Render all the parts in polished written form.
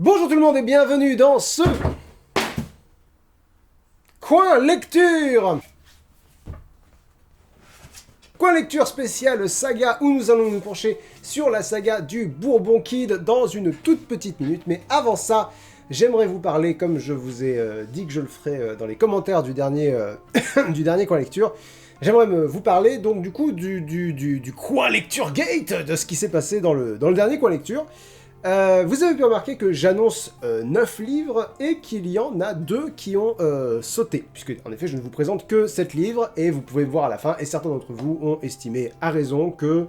Bonjour tout le monde et bienvenue dans ce Coin Lecture. Coin Lecture spécial saga où nous allons nous pencher sur la saga du Bourbon Kid dans une toute petite minute. Mais avant ça, j'aimerais vous parler, comme je vous ai dit que je le ferai dans les commentaires du dernier, du dernier Coin Lecture, j'aimerais vous parler donc du coup du Coin Lecture Gate, de ce qui s'est passé dans le dernier Coin Lecture. Vous avez pu remarquer que j'annonce 9 livres et qu'il y en a 2 qui ont sauté, puisque en effet je ne vous présente que 7 livres et vous pouvez voir à la fin, et certains d'entre vous ont estimé à raison que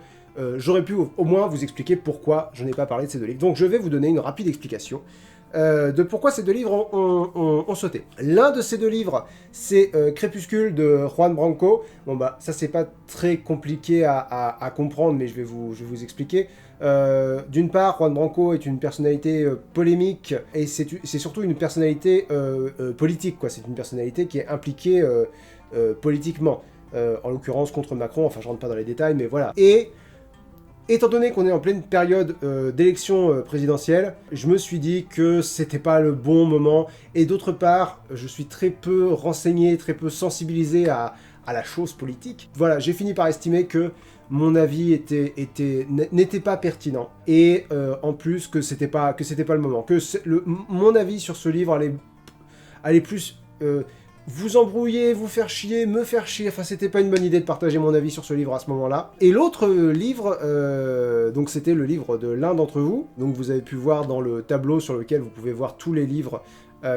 j'aurais pu au moins vous expliquer pourquoi je n'ai pas parlé de ces 2 livres. Donc je vais vous donner une rapide explication de pourquoi ces 2 livres ont sauté. L'un de ces 2 livres, c'est Crépuscule de Juan Branco. Bon bah ça c'est pas très compliqué à comprendre, mais je vais vous expliquer. D'une part, Juan Branco est une personnalité polémique, et c'est surtout une personnalité politique, quoi. C'est une personnalité qui est impliquée politiquement, en l'occurrence contre Macron, enfin je rentre pas dans les détails, mais voilà. Et étant donné qu'on est en pleine période d'élection présidentielle, je me suis dit que c'était pas le bon moment, et d'autre part, je suis très peu renseigné, très peu sensibilisé à la chose politique. Voilà, j'ai fini par estimer que mon avis n'était pas pertinent, et en plus que c'était pas le moment, que mon avis sur ce livre allait plus vous embrouiller, vous faire chier, me faire chier, enfin c'était pas une bonne idée de partager mon avis sur ce livre à ce moment-là. Et l'autre livre, donc c'était le livre de l'un d'entre vous, donc vous avez pu voir dans le tableau sur lequel vous pouvez voir tous les livres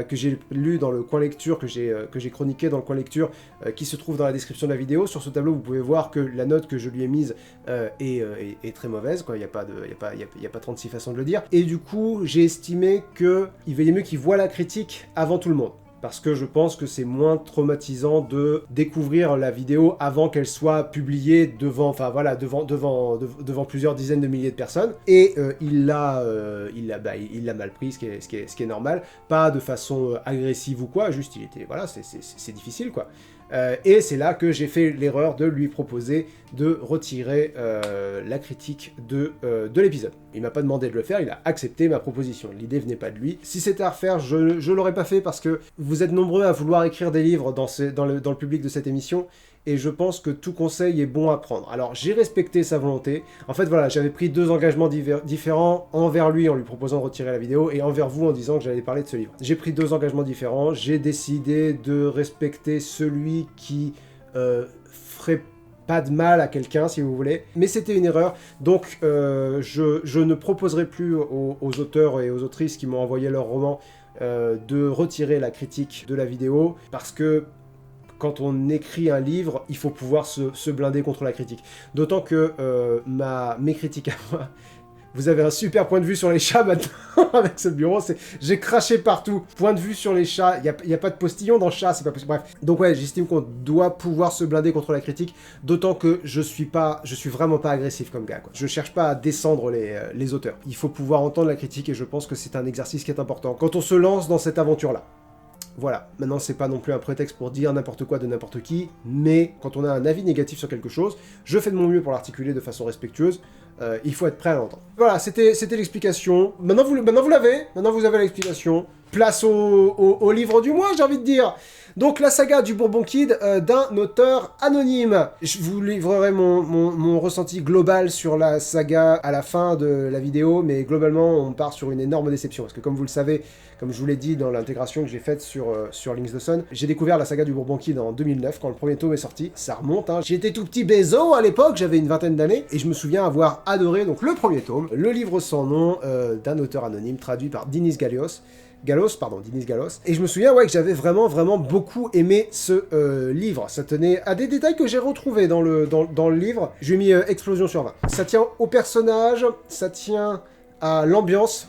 que j'ai lu dans le coin lecture, que j'ai chroniqué dans le coin lecture, qui se trouve dans la description de la vidéo. Sur ce tableau, vous pouvez voir que la note que je lui ai mise est très mauvaise, quoi. Il n'y a pas 36 façons de le dire. Et du coup, j'ai estimé qu'il valait mieux qu'il voie la critique avant tout le monde. Parce que je pense que c'est moins traumatisant de découvrir la vidéo avant qu'elle soit publiée devant plusieurs dizaines de milliers de personnes. Et il l'a mal pris, ce qui est normal. Pas de façon agressive ou quoi, juste c'est difficile, quoi. Et c'est là que j'ai fait l'erreur de lui proposer de retirer la critique de l'épisode. Il m'a pas demandé de le faire, il a accepté ma proposition. L'idée venait pas de lui. Si c'était à refaire, je l'aurais pas fait, parce que vous êtes nombreux à vouloir écrire des livres dans le public de cette émission, et je pense que tout conseil est bon à prendre. Alors j'ai respecté sa volonté. En fait voilà, j'avais pris 2 engagements différents, envers lui en lui proposant de retirer la vidéo, et envers vous en disant que j'allais parler de ce livre. J'ai pris 2 engagements différents, j'ai décidé de respecter celui qui ferait pas de mal à quelqu'un, si vous voulez, mais c'était une erreur. Donc je ne proposerai plus aux auteurs et aux autrices qui m'ont envoyé leur roman de retirer la critique de la vidéo, parce que quand on écrit un livre, il faut pouvoir se blinder contre la critique. D'autant que mes critiques à moi... Vous avez un super point de vue sur les chats maintenant avec ce bureau, j'ai craché partout. Point de vue sur les chats, il n'y a pas de postillon dans le chat, c'est pas possible. Bref, donc ouais, j'estime qu'on doit pouvoir se blinder contre la critique, d'autant que je suis vraiment pas agressif comme gars, quoi. Je cherche pas à descendre les auteurs. Il faut pouvoir entendre la critique, et je pense que c'est un exercice qui est important quand on se lance dans cette aventure-là. Voilà, maintenant c'est pas non plus un prétexte pour dire n'importe quoi de n'importe qui, mais quand on a un avis négatif sur quelque chose, je fais de mon mieux pour l'articuler de façon respectueuse, il faut être prêt à l'entendre. Voilà, c'était l'explication. Maintenant vous l'avez, maintenant vous avez l'explication. Place au livre du mois, j'ai envie de dire. Donc la saga du Bourbon Kid d'un auteur anonyme. Je vous livrerai mon ressenti global sur la saga à la fin de la vidéo, mais globalement on part sur une énorme déception, parce que comme vous le savez, comme je vous l'ai dit dans l'intégration que j'ai faite sur Links the Sun, j'ai découvert la saga du Bourbon Kid en 2009, quand le premier tome est sorti. Ça remonte, hein. J'étais tout petit bézo à l'époque, j'avais une vingtaine d'années, et je me souviens avoir adoré donc le premier tome, le livre sans nom d'un auteur anonyme, traduit par Dinis Gallos, et je me souviens que j'avais vraiment beaucoup aimé ce livre. Ça tenait à des détails que j'ai retrouvés dans le livre. Je lui ai mis explosion sur 20. Ça tient au personnage, ça tient à l'ambiance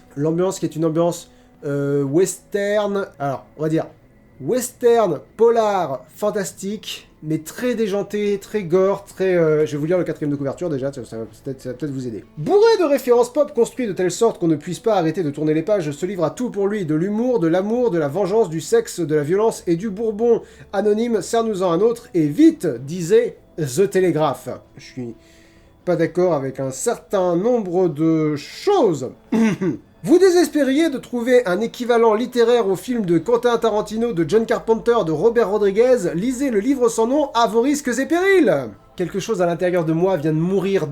qui est une ambiance western, alors on va dire western, polar, fantastique, mais très déjanté, très gore, très... je vais vous lire le 4e de couverture déjà, ça va peut-être vous aider. Bourré de références pop construit de telle sorte qu'on ne puisse pas arrêter de tourner les pages, ce livre a tout pour lui, de l'humour, de l'amour, de la vengeance, du sexe, de la violence et du bourbon. Anonyme, serre-nous-en un autre, et vite, disait The Telegraph. Je suis pas d'accord avec un certain nombre de choses. Vous désespériez de trouver un équivalent littéraire au film de Quentin Tarantino, de John Carpenter, de Robert Rodriguez, lisez le livre sans nom à vos risques et périls. Quelque chose à l'intérieur de moi vient de mourir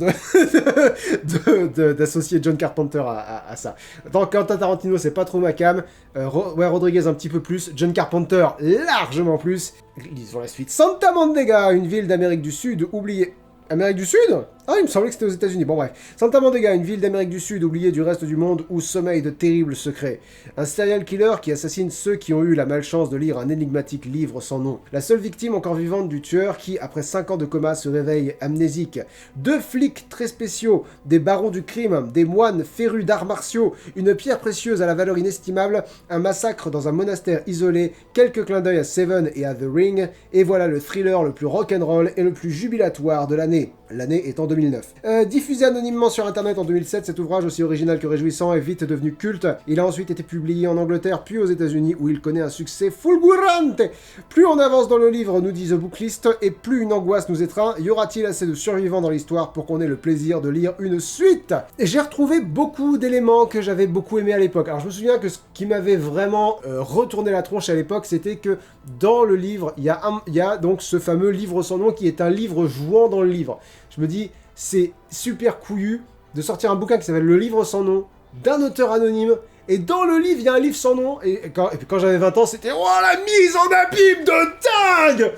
d'associer John Carpenter à ça. Dans Quentin Tarantino, c'est pas trop ma cam. Rodriguez un petit peu plus. John Carpenter, largement plus. Lisons la suite. Santa Mondega, une ville d'Amérique du Sud oubliée. Amérique du Sud? Ah, il me semblait que c'était aux États-Unis. Bon, bref. Santa Mondega, une ville d'Amérique du Sud oubliée du reste du monde où sommeillent de terribles secrets. Un serial killer qui assassine ceux qui ont eu la malchance de lire un énigmatique livre sans nom. La seule victime encore vivante du tueur qui, après 5 ans de coma, se réveille amnésique. 2 flics très spéciaux, des barons du crime, des moines férus d'arts martiaux, une pierre précieuse à la valeur inestimable, un massacre dans un monastère isolé, quelques clins d'œil à Seven et à The Ring, et voilà le thriller le plus rock'n'roll et le plus jubilatoire de l'année. L'année étant 2009. Diffusé anonymement sur internet en 2007, cet ouvrage aussi original que réjouissant est vite devenu culte. Il a ensuite été publié en Angleterre puis aux États-Unis où il connaît un succès fulgurante. Plus on avance dans le livre, nous dit The Booklist, et plus une angoisse nous étreint. Y aura-t-il assez de survivants dans l'histoire pour qu'on ait le plaisir de lire une suite? Et j'ai retrouvé beaucoup d'éléments que j'avais beaucoup aimé à l'époque. Alors je me souviens que ce qui m'avait vraiment retourné la tronche à l'époque, c'était que dans le livre, il y a donc ce fameux livre sans nom qui est un livre jouant dans le livre. Je me dis, c'est super couillu de sortir un bouquin qui s'appelle Le Livre sans nom, d'un auteur anonyme, et dans le livre, il y a un livre sans nom, et puis quand j'avais 20 ans, c'était « Oh, la mise en abîme de dingue !»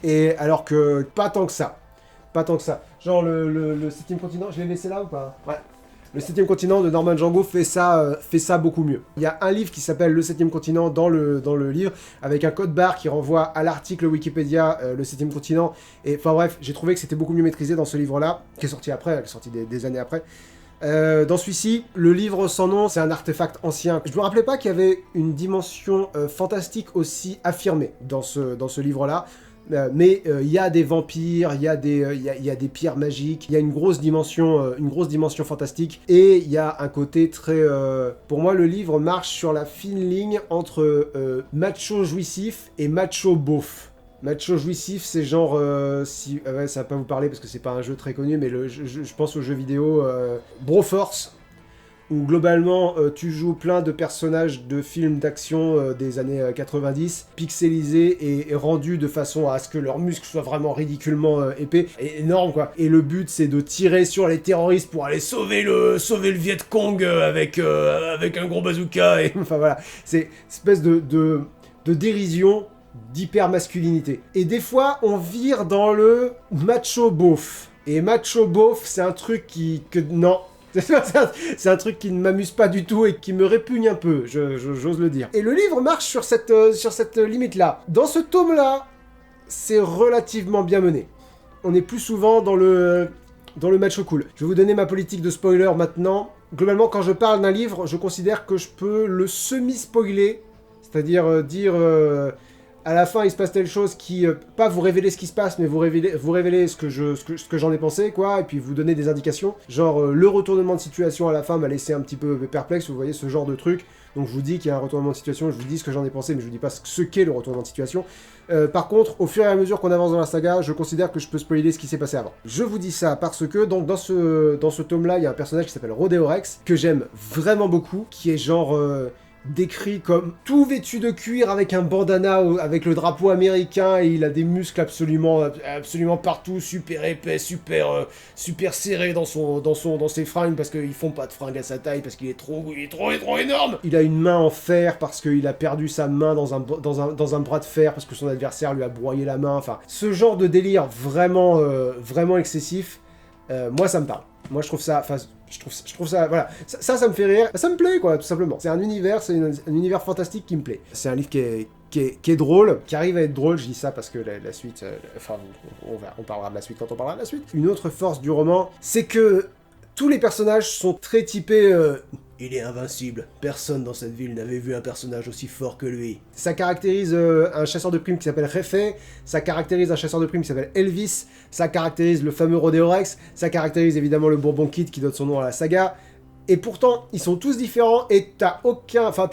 Et alors que, pas tant que ça. Pas tant que ça. Genre, le 7ème continent, je l'ai laissé là ou pas? Ouais. Le 7ème continent de Norman Django fait ça beaucoup mieux. Il y a un livre qui s'appelle Le 7ème continent dans le livre, avec un code barre qui renvoie à l'article Wikipédia Le 7ème continent. Et enfin bref, j'ai trouvé que c'était beaucoup mieux maîtrisé dans ce livre-là, qui est sorti après, qui est sorti des années après. Dans celui-ci, le livre sans nom, c'est un artefact ancien. Je me rappelais pas qu'il y avait une dimension fantastique aussi affirmée dans ce livre-là. Mais il y a des vampires, il y a des pierres magiques, il y a une grosse dimension fantastique, et il y a un côté très... pour moi, le livre marche sur la fine ligne entre macho jouissif et macho beauf. Macho jouissif, c'est genre... ouais, ça va pas vous parler parce que c'est pas un jeu très connu, mais je pense au jeu vidéo Broforce, où globalement tu joues plein de personnages de films d'action des années 90, pixelisés et rendus de façon à ce que leurs muscles soient vraiment ridiculement épais, et énormes quoi. Et le but c'est de tirer sur les terroristes pour aller sauver le Viet Cong avec un gros bazooka, et enfin voilà, c'est une espèce de dérision d'hyper masculinité. Et des fois on vire dans le macho beauf. Et macho beauf, c'est un truc non. C'est un truc qui ne m'amuse pas du tout et qui me répugne un peu, j'ose le dire. Et le livre marche sur cette limite-là. Dans ce tome-là, c'est relativement bien mené. On est plus souvent dans le macho cool. Je vais vous donner ma politique de spoiler maintenant. Globalement, quand je parle d'un livre, je considère que je peux le semi-spoiler, c'est-à-dire dire... à la fin, il se passe telle chose qui... pas vous révéler ce qui se passe, mais vous révéler ce que j'en ai pensé, quoi, et puis vous donner des indications. Genre, le retournement de situation à la fin m'a laissé un petit peu perplexe, vous voyez, ce genre de truc. Donc je vous dis qu'il y a un retournement de situation, je vous dis ce que j'en ai pensé, mais je vous dis pas ce qu'est le retournement de situation. Par contre, au fur et à mesure qu'on avance dans la saga, je considère que je peux spoiler ce qui s'est passé avant. Je vous dis ça parce que, donc, dans ce tome-là, il y a un personnage qui s'appelle Rhodeorex, que j'aime vraiment beaucoup, qui est genre... décrit comme tout vêtu de cuir avec un bandana avec le drapeau américain, et il a des muscles absolument partout, super épais, super serrés dans ses fringues parce qu'ils font pas de fringues à sa taille parce qu'il est trop énorme. Il a une main en fer parce qu'il a perdu sa main dans un bras de fer parce que son adversaire lui a broyé la main. Enfin, ce genre de délire vraiment excessif, moi ça me parle. Moi je trouve ça, voilà, ça me fait rire, ça me plaît quoi, tout simplement. C'est un univers fantastique qui me plaît. C'est un livre qui est drôle, qui arrive à être drôle, je dis ça parce que la suite, on parlera de la suite quand on parlera de la suite. Une autre force du roman, c'est que tous les personnages sont très typés... il est invincible. Personne dans cette ville n'avait vu un personnage aussi fort que lui. Ça caractérise un chasseur de primes qui s'appelle Refé, ça caractérise un chasseur de primes qui s'appelle Elvis, ça caractérise le fameux Rhodeorex, ça caractérise évidemment le Bourbon Kid qui donne son nom à la saga. Et pourtant, ils sont tous différents et t'as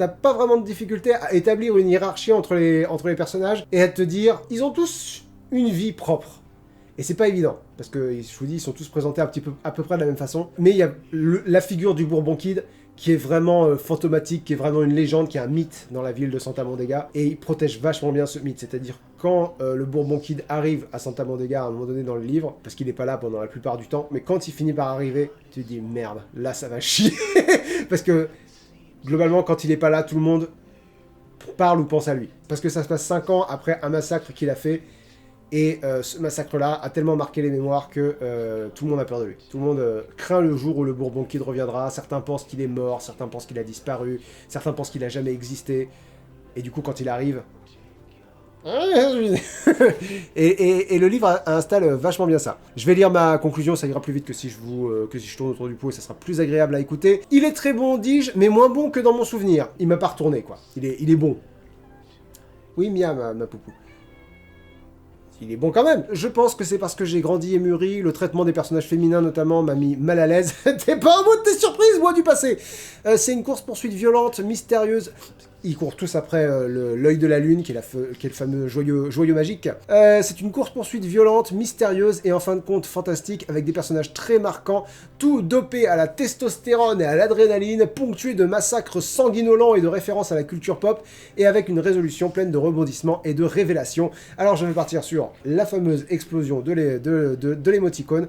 pas vraiment de difficulté à établir une hiérarchie entre les personnages et à te dire, ils ont tous une vie propre. Et c'est pas évident, parce que, je vous dis, ils sont tous présentés à peu près de la même façon. Mais il y a la figure du Bourbon Kid, qui est vraiment fantomatique, qui est vraiment une légende, qui est un mythe dans la ville de Santa Mondega, et il protège vachement bien ce mythe, c'est-à-dire quand le Bourbon Kid arrive à Santa Mondega à un moment donné dans le livre, parce qu'il n'est pas là pendant la plupart du temps, mais quand il finit par arriver, tu te dis merde, là ça va chier, parce que globalement quand il n'est pas là, tout le monde parle ou pense à lui, parce que ça se passe 5 ans après un massacre qu'il a fait. Et ce massacre-là a tellement marqué les mémoires que tout le monde a peur de lui. Tout le monde craint le jour où le Bourbon Kid reviendra. Certains pensent qu'il est mort, certains pensent qu'il a disparu, certains pensent qu'il a jamais existé. Et du coup, quand il arrive... et le livre installe vachement bien ça. Je vais lire ma conclusion, ça ira plus vite que si je tourne autour du pot et ça sera plus agréable à écouter. Il est très bon, dis-je, mais moins bon que dans mon souvenir. Il m'a pas retourné, quoi. Il est bon. Oui, Mia, ma poupou. Il est bon quand même. Je pense que c'est parce que j'ai grandi et mûri, le traitement des personnages féminins notamment m'a mis mal à l'aise. T'es pas un mot de tes surprises, moi, du passé. C'est une course-poursuite violente, mystérieuse. Ils courent tous après l'œil de la lune, qui est le fameux joyau magique. C'est une course-poursuite violente, mystérieuse et en fin de compte fantastique, avec des personnages très marquants, tout dopés à la testostérone et à l'adrénaline, ponctués de massacres sanguinolents et de références à la culture pop, et avec une résolution pleine de rebondissements et de révélations. Alors je vais partir sur la fameuse explosion de l'émoticône,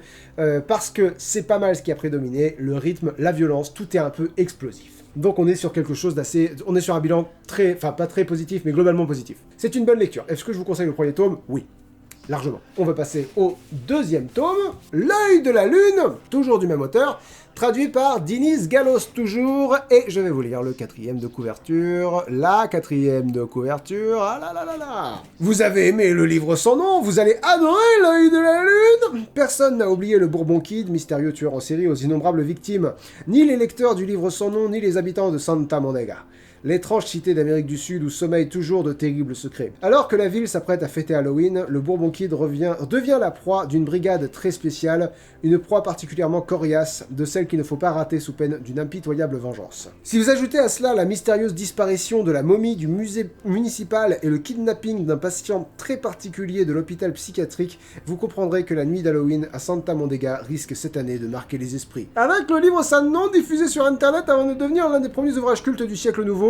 parce que c'est pas mal ce qui a prédominé, le rythme, la violence, tout est un peu explosif. Donc on est sur quelque chose d'assez... On est sur un bilan très... Enfin, pas très positif, mais globalement positif. C'est une bonne lecture. Est-ce que je vous conseille le premier tome? Oui. Largement. On va passer au deuxième tome, L'œil de la lune, toujours du même auteur, traduit par Dinis Gallos toujours, et je vais vous lire le 4e de couverture, la 4e de couverture, ah là là là là. Vous avez aimé le livre sans nom, vous allez adorer L'œil de la lune. Personne n'a oublié le Bourbon Kid, mystérieux tueur en série aux innombrables victimes, ni les lecteurs du livre sans nom, ni les habitants de Santa Mondega. L'étrange cité d'Amérique du Sud où sommeillent toujours de terribles secrets. Alors que la ville s'apprête à fêter Halloween, le Bourbon Kid devient la proie d'une brigade très spéciale, une proie particulièrement coriace, de celle qu'il ne faut pas rater sous peine d'une impitoyable vengeance. Si vous ajoutez à cela la mystérieuse disparition de la momie du musée municipal et le kidnapping d'un patient très particulier de l'hôpital psychiatrique, vous comprendrez que la nuit d'Halloween à Santa Mondega risque cette année de marquer les esprits. Avec le livre sans nom diffusé sur internet avant de devenir l'un des premiers ouvrages cultes du siècle nouveau,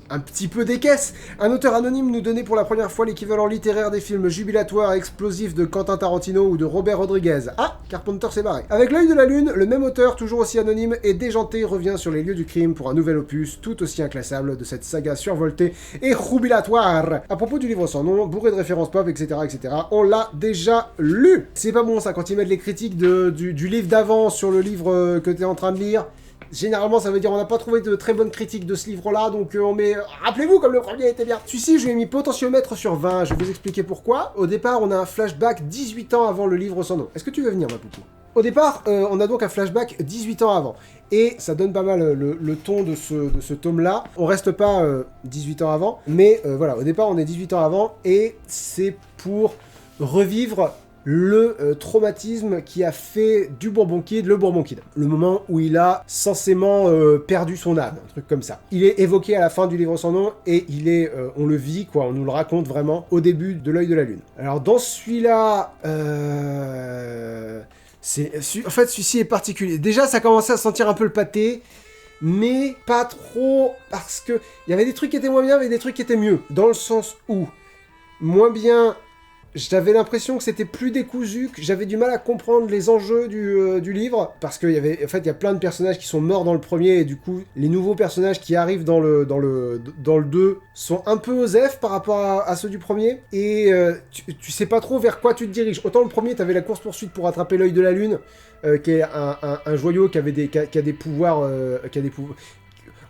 un petit peu des caisses. Un auteur anonyme nous donnait pour la première fois l'équivalent littéraire des films jubilatoires et explosifs de Quentin Tarantino ou de Robert Rodriguez. Ah, Carpenter s'est barré. Avec L'œil de la lune, le même auteur, toujours aussi anonyme et déjanté, revient sur les lieux du crime pour un nouvel opus, tout aussi inclassable de cette saga survoltée et jubilatoire. À propos du livre sans nom, bourré de références pop, etc., on l'a déjà lu. C'est pas bon ça quand ils mettent les critiques du livre d'avant sur le livre que t'es en train de lire. Généralement, ça veut dire on n'a pas trouvé de très bonnes critiques de ce livre-là, donc on met... Rappelez-vous, comme le premier était bien. Celui-ci, je lui ai mis potentiomètre sur 20, je vais vous expliquer pourquoi. Au départ, on a un flashback 18 ans avant le livre sans nom. Est-ce que tu veux venir, ma poupou? Au départ, on a donc un flashback 18 ans avant. Et ça donne pas mal le ton de ce tome-là. On reste pas 18 ans avant, mais voilà, au départ, on est 18 ans avant, et c'est pour revivre le traumatisme qui a fait du Bourbon Kid le Bourbon Kid. Le moment où il a censément perdu son âme, un truc comme ça. Il est évoqué à la fin du livre sans nom et on le vit, quoi, on nous le raconte vraiment au début de L'œil de la lune. Alors dans celui-là, en fait celui-ci est particulier. Déjà ça commençait à sentir un peu le pâté, mais pas trop, parce que il y avait des trucs qui étaient moins bien, mais des trucs qui étaient mieux. Dans le sens où, moins bien... J'avais l'impression que c'était plus décousu, que j'avais du mal à comprendre les enjeux du livre, parce qu'il y avait, en fait, il y a plein de personnages qui sont morts dans le premier, et du coup, les nouveaux personnages qui arrivent dans le 2 sont un peu osef par rapport à ceux du premier, et tu sais pas trop vers quoi tu te diriges. Autant le premier, t'avais la course-poursuite pour attraper l'œil de la lune, qui est un joyau qui a des pouvoirs...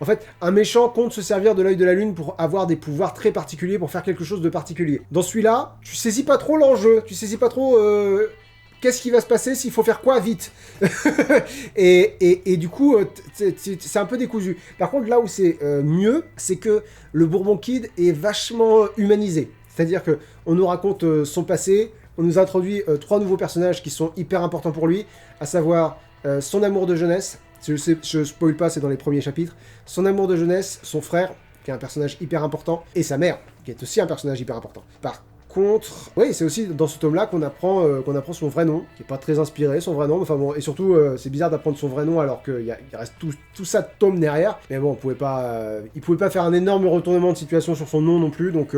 En fait, un méchant compte se servir de l'œil de la lune pour avoir des pouvoirs très particuliers, pour faire quelque chose de particulier. Dans celui-là, tu saisis pas trop l'enjeu, tu saisis pas trop qu'est-ce qui va se passer, s'il faut faire quoi vite. et du coup, c'est un peu décousu. Par contre, là où c'est mieux, c'est que le Bourbon Kid est vachement humanisé. C'est-à-dire que on nous raconte son passé, on nous introduit 3 nouveaux personnages qui sont hyper importants pour lui, à savoir son amour de jeunesse. Je spoil pas, c'est dans les premiers chapitres. Son amour de jeunesse, son frère, qui est un personnage hyper important, et sa mère, qui est aussi un personnage hyper important. contre, oui, c'est aussi dans ce tome-là qu'on apprend son vrai nom, qui est pas très inspiré, son vrai nom, enfin bon, et surtout, c'est bizarre d'apprendre son vrai nom alors qu'il reste tout ça de tome derrière, mais bon, il pouvait pas faire un énorme retournement de situation sur son nom non plus, donc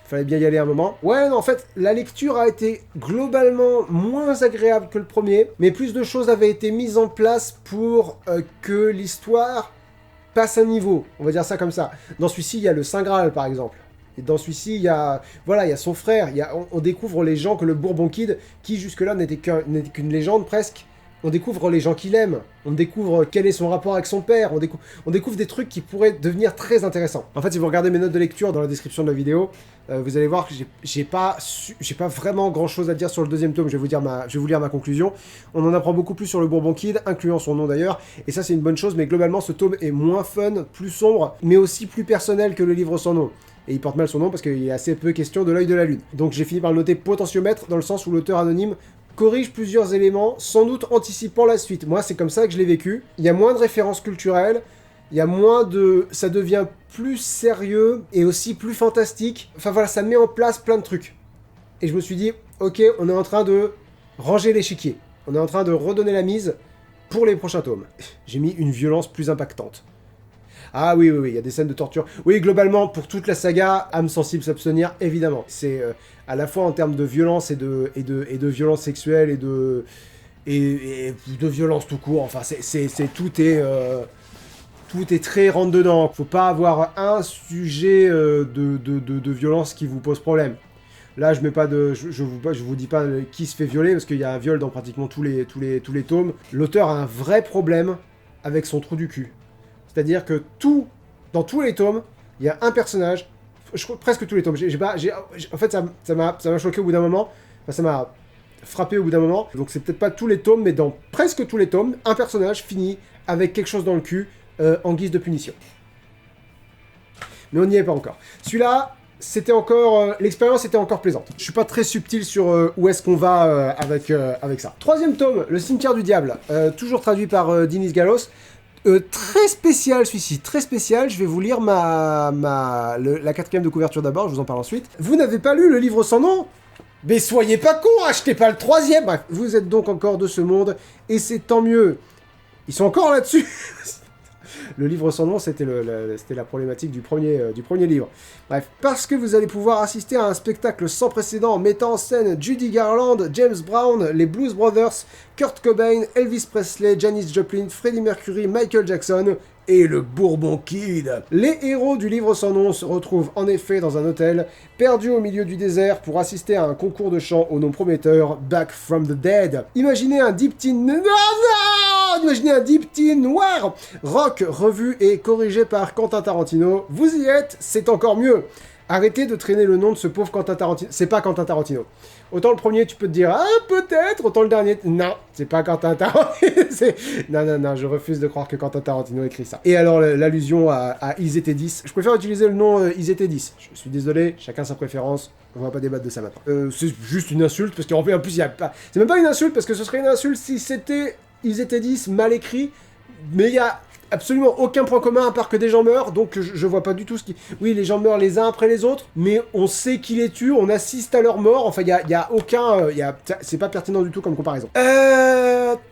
fallait bien y aller un moment. Ouais, non, en fait, la lecture a été globalement moins agréable que le premier, mais plus de choses avaient été mises en place pour que l'histoire passe un niveau, on va dire ça comme ça. Dans celui-ci, il y a le Saint Graal, par exemple. Et dans celui-ci, il y a son frère. On découvre les gens que le Bourbon Kid, qui jusque-là n'était qu'une légende presque, on découvre les gens qu'il aime. On découvre quel est son rapport avec son père. On découvre des trucs qui pourraient devenir très intéressants. En fait, si vous regardez mes notes de lecture dans la description de la vidéo, vous allez voir que j'ai pas vraiment grand-chose à dire sur le deuxième tome. Je vais vous lire ma conclusion. On en apprend beaucoup plus sur le Bourbon Kid, incluant son nom d'ailleurs. Et ça, c'est une bonne chose. Mais globalement, ce tome est moins fun, plus sombre, mais aussi plus personnel que le livre sans nom. Et il porte mal son nom parce qu'il y a assez peu question de l'œil de la lune. Donc j'ai fini par le noter potentiomètre, dans le sens où l'auteur anonyme corrige plusieurs éléments, sans doute anticipant la suite. Moi, c'est comme ça que je l'ai vécu. Il y a moins de références culturelles, il y a moins de... ça devient plus sérieux, et aussi plus fantastique. Enfin voilà, ça met en place plein de trucs. Et je me suis dit, ok, on est en train de ranger l'échiquier. On est en train de redonner la mise pour les prochains tomes. J'ai mis une violence plus impactante. Ah oui, il y a des scènes de torture. Oui, globalement, pour toute la saga, âme sensible s'abstenir, évidemment. C'est à la fois en termes de violence et de violence sexuelle et de violence tout court. Enfin, tout est très rentre-dedans. Faut pas avoir un sujet de violence qui vous pose problème. Là, je vous dis pas qui se fait violer, parce qu'il y a un viol dans pratiquement tous les tomes. L'auteur a un vrai problème avec son trou du cul. C'est-à-dire que dans tous les tomes, il y a un personnage, presque tous les tomes, en fait, ça m'a choqué au bout d'un moment, enfin, ça m'a frappé au bout d'un moment, donc c'est peut-être pas tous les tomes, mais dans presque tous les tomes, un personnage finit avec quelque chose dans le cul, en guise de punition. Mais on n'y est pas encore. Celui-là, l'expérience était encore plaisante. Je suis pas très subtil sur où est-ce qu'on va avec ça. Troisième tome, Le Cimetière du Diable, toujours traduit par Dinis Gallos. Très spécial celui-ci, très spécial. Je vais vous lire la quatrième de couverture d'abord, je vous en parle ensuite. Vous n'avez pas lu le livre sans nom ? Mais soyez pas con, achetez pas le troisième. Bref, vous êtes donc encore de ce monde, et c'est tant mieux. Ils sont encore là-dessus. Le livre sans nom, c'était la problématique du premier livre. Bref, parce que vous allez pouvoir assister à un spectacle sans précédent mettant en scène Judy Garland, James Brown, les Blues Brothers, Kurt Cobain, Elvis Presley, Janis Joplin, Freddie Mercury, Michael Jackson et le Bourbon Kid. Les héros du livre sans nom se retrouvent en effet dans un hôtel, perdu au milieu du désert pour assister à un concours de chant au nom prometteur, Back from the Dead. Imaginez un deep teen... Imaginez un deep teen noir, rock, revu et corrigé par Quentin Tarantino. Vous y êtes, c'est encore mieux. Arrêtez de traîner le nom de ce pauvre Quentin Tarantino. C'est pas Quentin Tarantino. Autant le premier, tu peux te dire, ah, peut-être. Autant le dernier, non, c'est pas Quentin Tarantino. Non, je refuse de croire que Quentin Tarantino écrit ça. Et alors, l'allusion à Ils étaient 10. Je préfère utiliser le nom Ils étaient 10. Je suis désolé, chacun sa préférence. On va pas débattre de ça maintenant. C'est juste une insulte, parce qu'en plus, il y a pas... C'est même pas une insulte, parce que ce serait une insulte si c'était Ils étaient 10 mal écrit, mais il y a absolument aucun point commun à part que des gens meurent, donc je vois pas du tout ce qui... Oui, les gens meurent les uns après les autres, mais on sait qui les tue, on assiste à leur mort, enfin, il y a aucun... c'est pas pertinent du tout comme comparaison.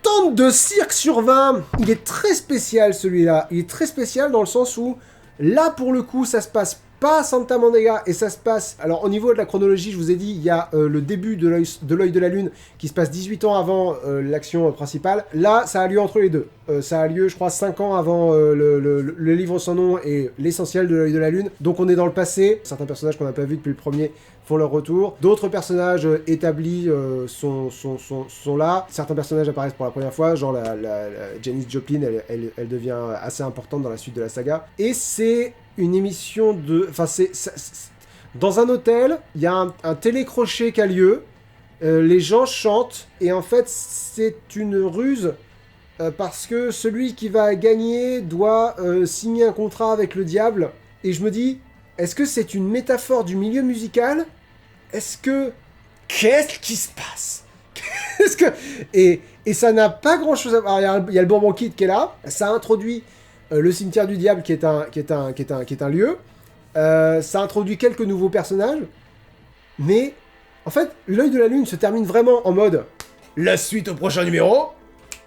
Tente de cirque sur 20, il est très spécial celui-là, il est très spécial dans le sens où, là pour le coup, ça se passe pas à Santa Mondega, et ça se passe... Alors, au niveau de la chronologie, je vous ai dit, il y a le début de l'œil de la lune, qui se passe 18 ans avant l'action principale. Là, ça a lieu entre les deux. Ça a lieu, je crois, 5 ans avant le livre sans nom et l'essentiel de l'œil de la lune. Donc, on est dans le passé. Certains personnages qu'on n'a pas vus depuis le premier font leur retour. D'autres personnages établis sont là. Certains personnages apparaissent pour la première fois, genre la Janis Joplin, elle devient assez importante dans la suite de la saga. Et c'est une émission de... Enfin, dans un hôtel, il y a un télécrochet qui a lieu, les gens chantent, et en fait, c'est une ruse, parce que celui qui va gagner doit signer un contrat avec le diable, et je me dis, est-ce que c'est une métaphore du milieu musical ? Qu'est-ce qui se passe ? Et ça n'a pas grand-chose à voir. Il y a le Bourbon Kid qui est là, ça introduit... le cimetière du diable qui est un lieu. Ça introduit quelques nouveaux personnages. Mais, en fait, l'œil de la lune se termine vraiment en mode la suite au prochain numéro.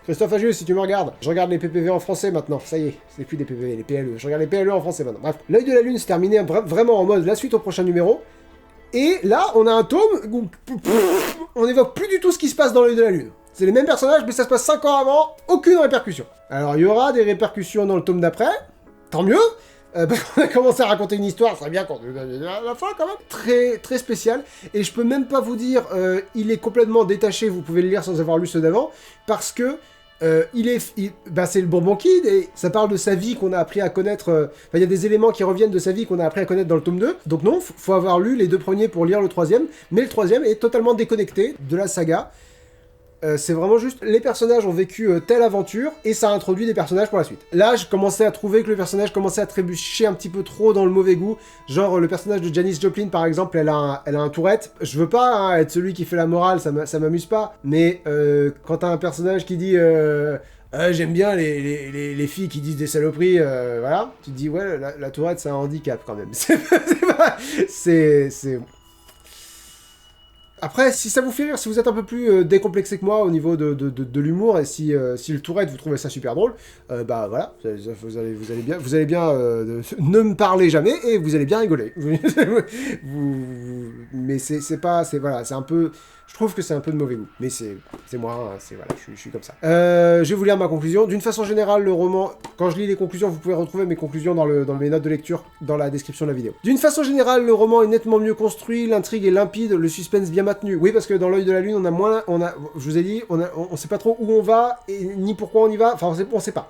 Christophe Agius, si tu me regardes, je regarde les PPV en français maintenant, ça y est, c'est plus des PPV, les PLE, je regarde les PLE en français maintenant. Bref, l'œil de la lune se terminait vraiment en mode la suite au prochain numéro, et là, on a un tome où on n'évoque plus du tout ce qui se passe dans l'œil de la lune. C'est les mêmes personnages, mais ça se passe 5 ans avant, aucune répercussion. Alors, il y aura des répercussions dans le tome d'après, tant mieux, parce qu'on a commencé à raconter une histoire, ça serait bien qu'on à la fin quand même. Très, très spécial, et je peux même pas vous dire, il est complètement détaché, vous pouvez le lire sans avoir lu ceux d'avant, parce que c'est le Bourbon Kid, et ça parle de sa vie qu'on a appris à connaître, il y a des éléments qui reviennent de sa vie qu'on a appris à connaître dans le tome 2, donc non, faut avoir lu les 2 premiers pour lire le 3e, mais le 3e est totalement déconnecté de la saga. C'est vraiment juste, les personnages ont vécu telle aventure, et ça a introduit des personnages pour la suite. Là, je commençais à trouver que le personnage commençait à trébucher un petit peu trop dans le mauvais goût, genre le personnage de Janis Joplin par exemple, elle a un tourette. Je veux pas être celui qui fait la morale, ça m'amuse pas, mais quand t'as un personnage qui dit j'aime bien les filles qui disent des saloperies, voilà, tu te dis ouais, la tourette c'est un handicap quand même. C'est Après, si ça vous fait rire, si vous êtes un peu plus décomplexé que moi au niveau de l'humour, et si le Tourette, vous trouvez ça super drôle, bah voilà, vous allez bien ne me parlez jamais, et vous allez bien rigoler. Mais voilà, c'est un peu... Je trouve que c'est un peu de mauvais goût, mais c'est moi, voilà, je suis comme ça. Je vais vous lire ma conclusion. D'une façon générale, le roman, quand je lis les conclusions, vous pouvez retrouver mes conclusions dans mes notes de lecture, dans la description de la vidéo. D'une façon générale, le roman est nettement mieux construit, l'intrigue est limpide, le suspense bien maintenu. Oui, parce que dans l'œil de la lune, je vous ai dit, on sait pas trop où on va, et ni pourquoi on y va, enfin on sait pas.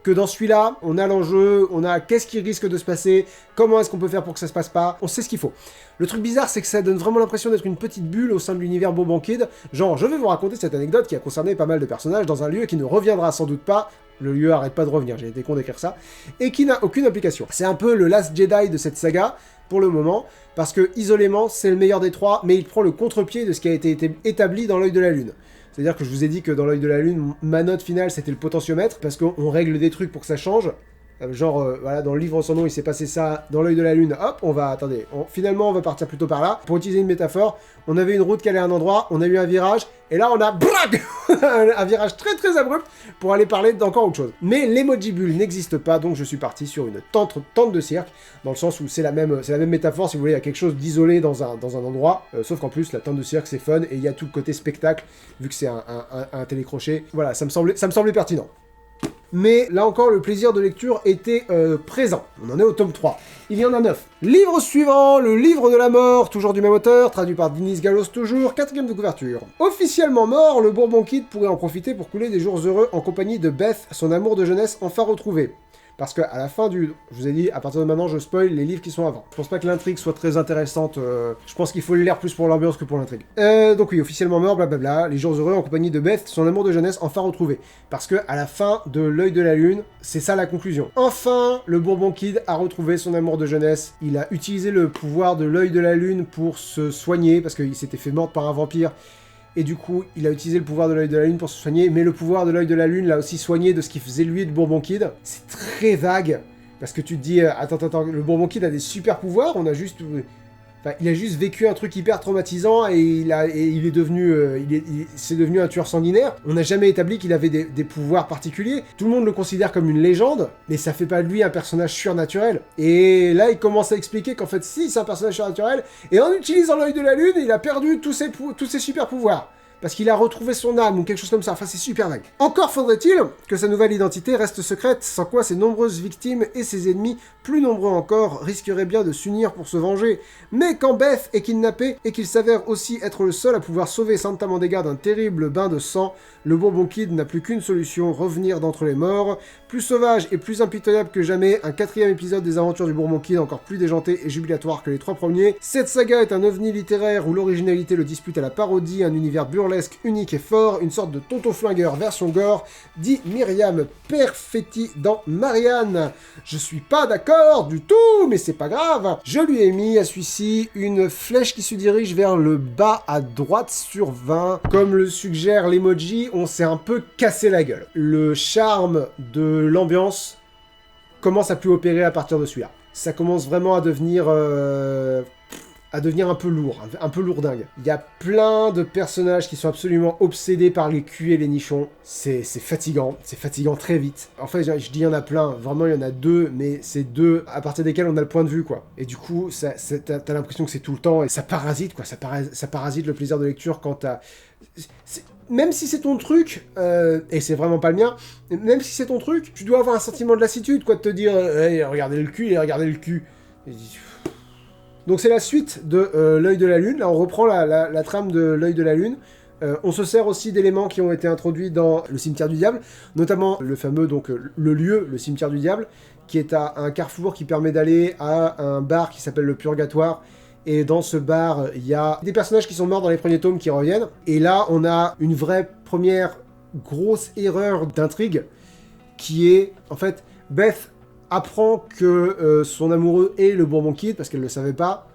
Que dans celui-là, on a l'enjeu, on a qu'est-ce qui risque de se passer, comment est-ce qu'on peut faire pour que ça se passe pas, on sait ce qu'il faut. Le truc bizarre, c'est que ça donne vraiment l'impression d'être une petite bulle au sein de l'univers Bourbon Kid, genre je vais vous raconter cette anecdote qui a concerné pas mal de personnages dans un lieu qui ne reviendra sans doute pas, le lieu arrête pas de revenir, j'ai été con d'écrire ça, et qui n'a aucune application. C'est un peu le Last Jedi de cette saga, pour le moment, parce que isolément, c'est le meilleur des trois, mais il prend le contre-pied de ce qui a été établi dans l'œil de la lune. C'est-à-dire que je vous ai dit que dans l'œil de la lune, ma note finale c'était le potentiomètre, parce qu'on règle des trucs pour que ça change. Voilà, dans le livre sans nom, il s'est passé ça, dans l'œil de la lune, hop, finalement on va partir plutôt par là. Pour utiliser une métaphore, on avait une route qui allait à un endroit, on a eu un virage, et là on a un virage très très abrupt pour aller parler d'encore autre chose. Mais l'emoji bulle n'existe pas, donc je suis parti sur une tente de cirque, dans le sens où c'est la même métaphore, si vous voulez, il y a quelque chose d'isolé dans un endroit, sauf qu'en plus la tente de cirque c'est fun, et il y a tout le côté spectacle, vu que c'est un télécrochet. Voilà, ça me semblait pertinent. Mais là encore, le plaisir de lecture était présent. On en est au tome 3. Il y en a 9. Livre suivant, le livre de la mort, toujours du même auteur, traduit par Denis Gallos toujours, 4e de couverture. Officiellement mort, le Bourbon Kid pourrait en profiter pour couler des jours heureux en compagnie de Beth, son amour de jeunesse enfin retrouvé. Parce qu'à la fin je vous ai dit, à partir de maintenant, je spoil les livres qui sont avant. Je pense pas que l'intrigue soit très intéressante, je pense qu'il faut le lire plus pour l'ambiance que pour l'intrigue. Donc oui, officiellement mort, blablabla, les jours heureux en compagnie de Beth, son amour de jeunesse enfin retrouvé. Parce que à la fin de l'œil de la lune, c'est ça la conclusion. Enfin, le Bourbon Kid a retrouvé son amour de jeunesse, il a utilisé le pouvoir de l'œil de la lune pour se soigner, parce qu'il s'était fait mordre par un vampire, et du coup, il a utilisé le pouvoir de l'œil de la lune pour se soigner, mais le pouvoir de l'œil de la lune l'a aussi soigné de ce qu'il faisait lui de Bourbon Kid. C'est très vague, parce que tu te dis, attends, le Bourbon Kid a des super pouvoirs, il a juste vécu un truc hyper traumatisant, et c'est devenu un tueur sanguinaire. On n'a jamais établi qu'il avait des pouvoirs particuliers. Tout le monde le considère comme une légende, mais ça fait pas de lui un personnage surnaturel. Et là, il commence à expliquer qu'en fait, si, c'est un personnage surnaturel, et en utilisant l'œil de la lune, il a perdu tous ses super pouvoirs. Parce qu'il a retrouvé son âme, ou quelque chose comme ça, enfin c'est super vague. Encore faudrait-il que sa nouvelle identité reste secrète, sans quoi ses nombreuses victimes et ses ennemis, plus nombreux encore, risqueraient bien de s'unir pour se venger. Mais quand Beth est kidnappé, et qu'il s'avère aussi être le seul à pouvoir sauver Santa Mandega d'un terrible bain de sang, le Bourbon Kid n'a plus qu'une solution, revenir d'entre les morts. Plus sauvage et plus impitoyable que jamais, un 4e épisode des aventures du Bourbon Kid encore plus déjanté et jubilatoire que les 3 premiers. Cette saga est un ovni littéraire où l'originalité le dispute à la parodie, un univers burlesque, unique et fort, une sorte de tonton flingueur version gore, dit Myriam Perfetti dans Marianne. Je suis pas d'accord du tout, mais c'est pas grave. Je lui ai mis à celui-ci une flèche qui se dirige vers le bas à droite sur 20. Comme le suggère l'emoji, on s'est un peu cassé la gueule. Le charme de l'ambiance commence à plus opérer à partir de celui-là. Ça commence vraiment à devenir à devenir un peu lourd, un peu lourdingue. Il y a plein de personnages qui sont absolument obsédés par les culs et les nichons. C'est fatigant très vite. En fait, je dis il y en a plein, vraiment il y en a deux, mais c'est deux à partir desquels on a le point de vue, quoi. Et du coup, t'as l'impression que c'est tout le temps, et ça parasite, quoi. Ça parasite le plaisir de lecture quand t'as... Même si c'est ton truc, et c'est vraiment pas le mien, même si c'est ton truc, tu dois avoir un sentiment de lassitude, quoi, de te dire hey, regardez le cul, regardez le cul. Donc c'est la suite de L'œil de la lune. Là, on reprend la trame de L'œil de la lune. On se sert aussi d'éléments qui ont été introduits dans le cimetière du diable, notamment le fameux, donc, le lieu, le cimetière du diable, qui est à un carrefour qui permet d'aller à un bar qui s'appelle le Purgatoire. Et dans ce bar, il y a des personnages qui sont morts dans les premiers tomes qui reviennent. Et là, on a une vraie première grosse erreur d'intrigue, qui est, en fait, Beth apprend que son amoureux est le Bourbon Kid, parce qu'elle ne le savait pas.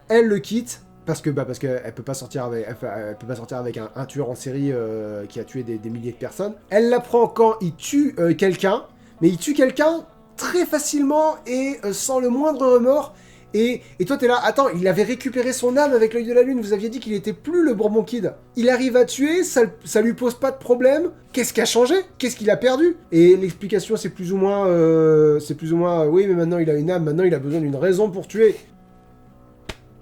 Elle le quitte, parce qu'elle peut pas sortir avec un tueur en série qui a tué des milliers de personnes. Elle l'apprend quand il tue quelqu'un, mais il tue quelqu'un très facilement et sans le moindre remords. Et toi, t'es là, attends, il avait récupéré son âme avec l'œil de la lune, vous aviez dit qu'il était plus le Bourbon Kid. Il arrive à tuer, ça lui pose pas de problème. Qu'est-ce qui a changé? Qu'est-ce qu'il a perdu? Et l'explication, c'est plus ou moins, oui, mais maintenant il a une âme, maintenant il a besoin d'une raison pour tuer.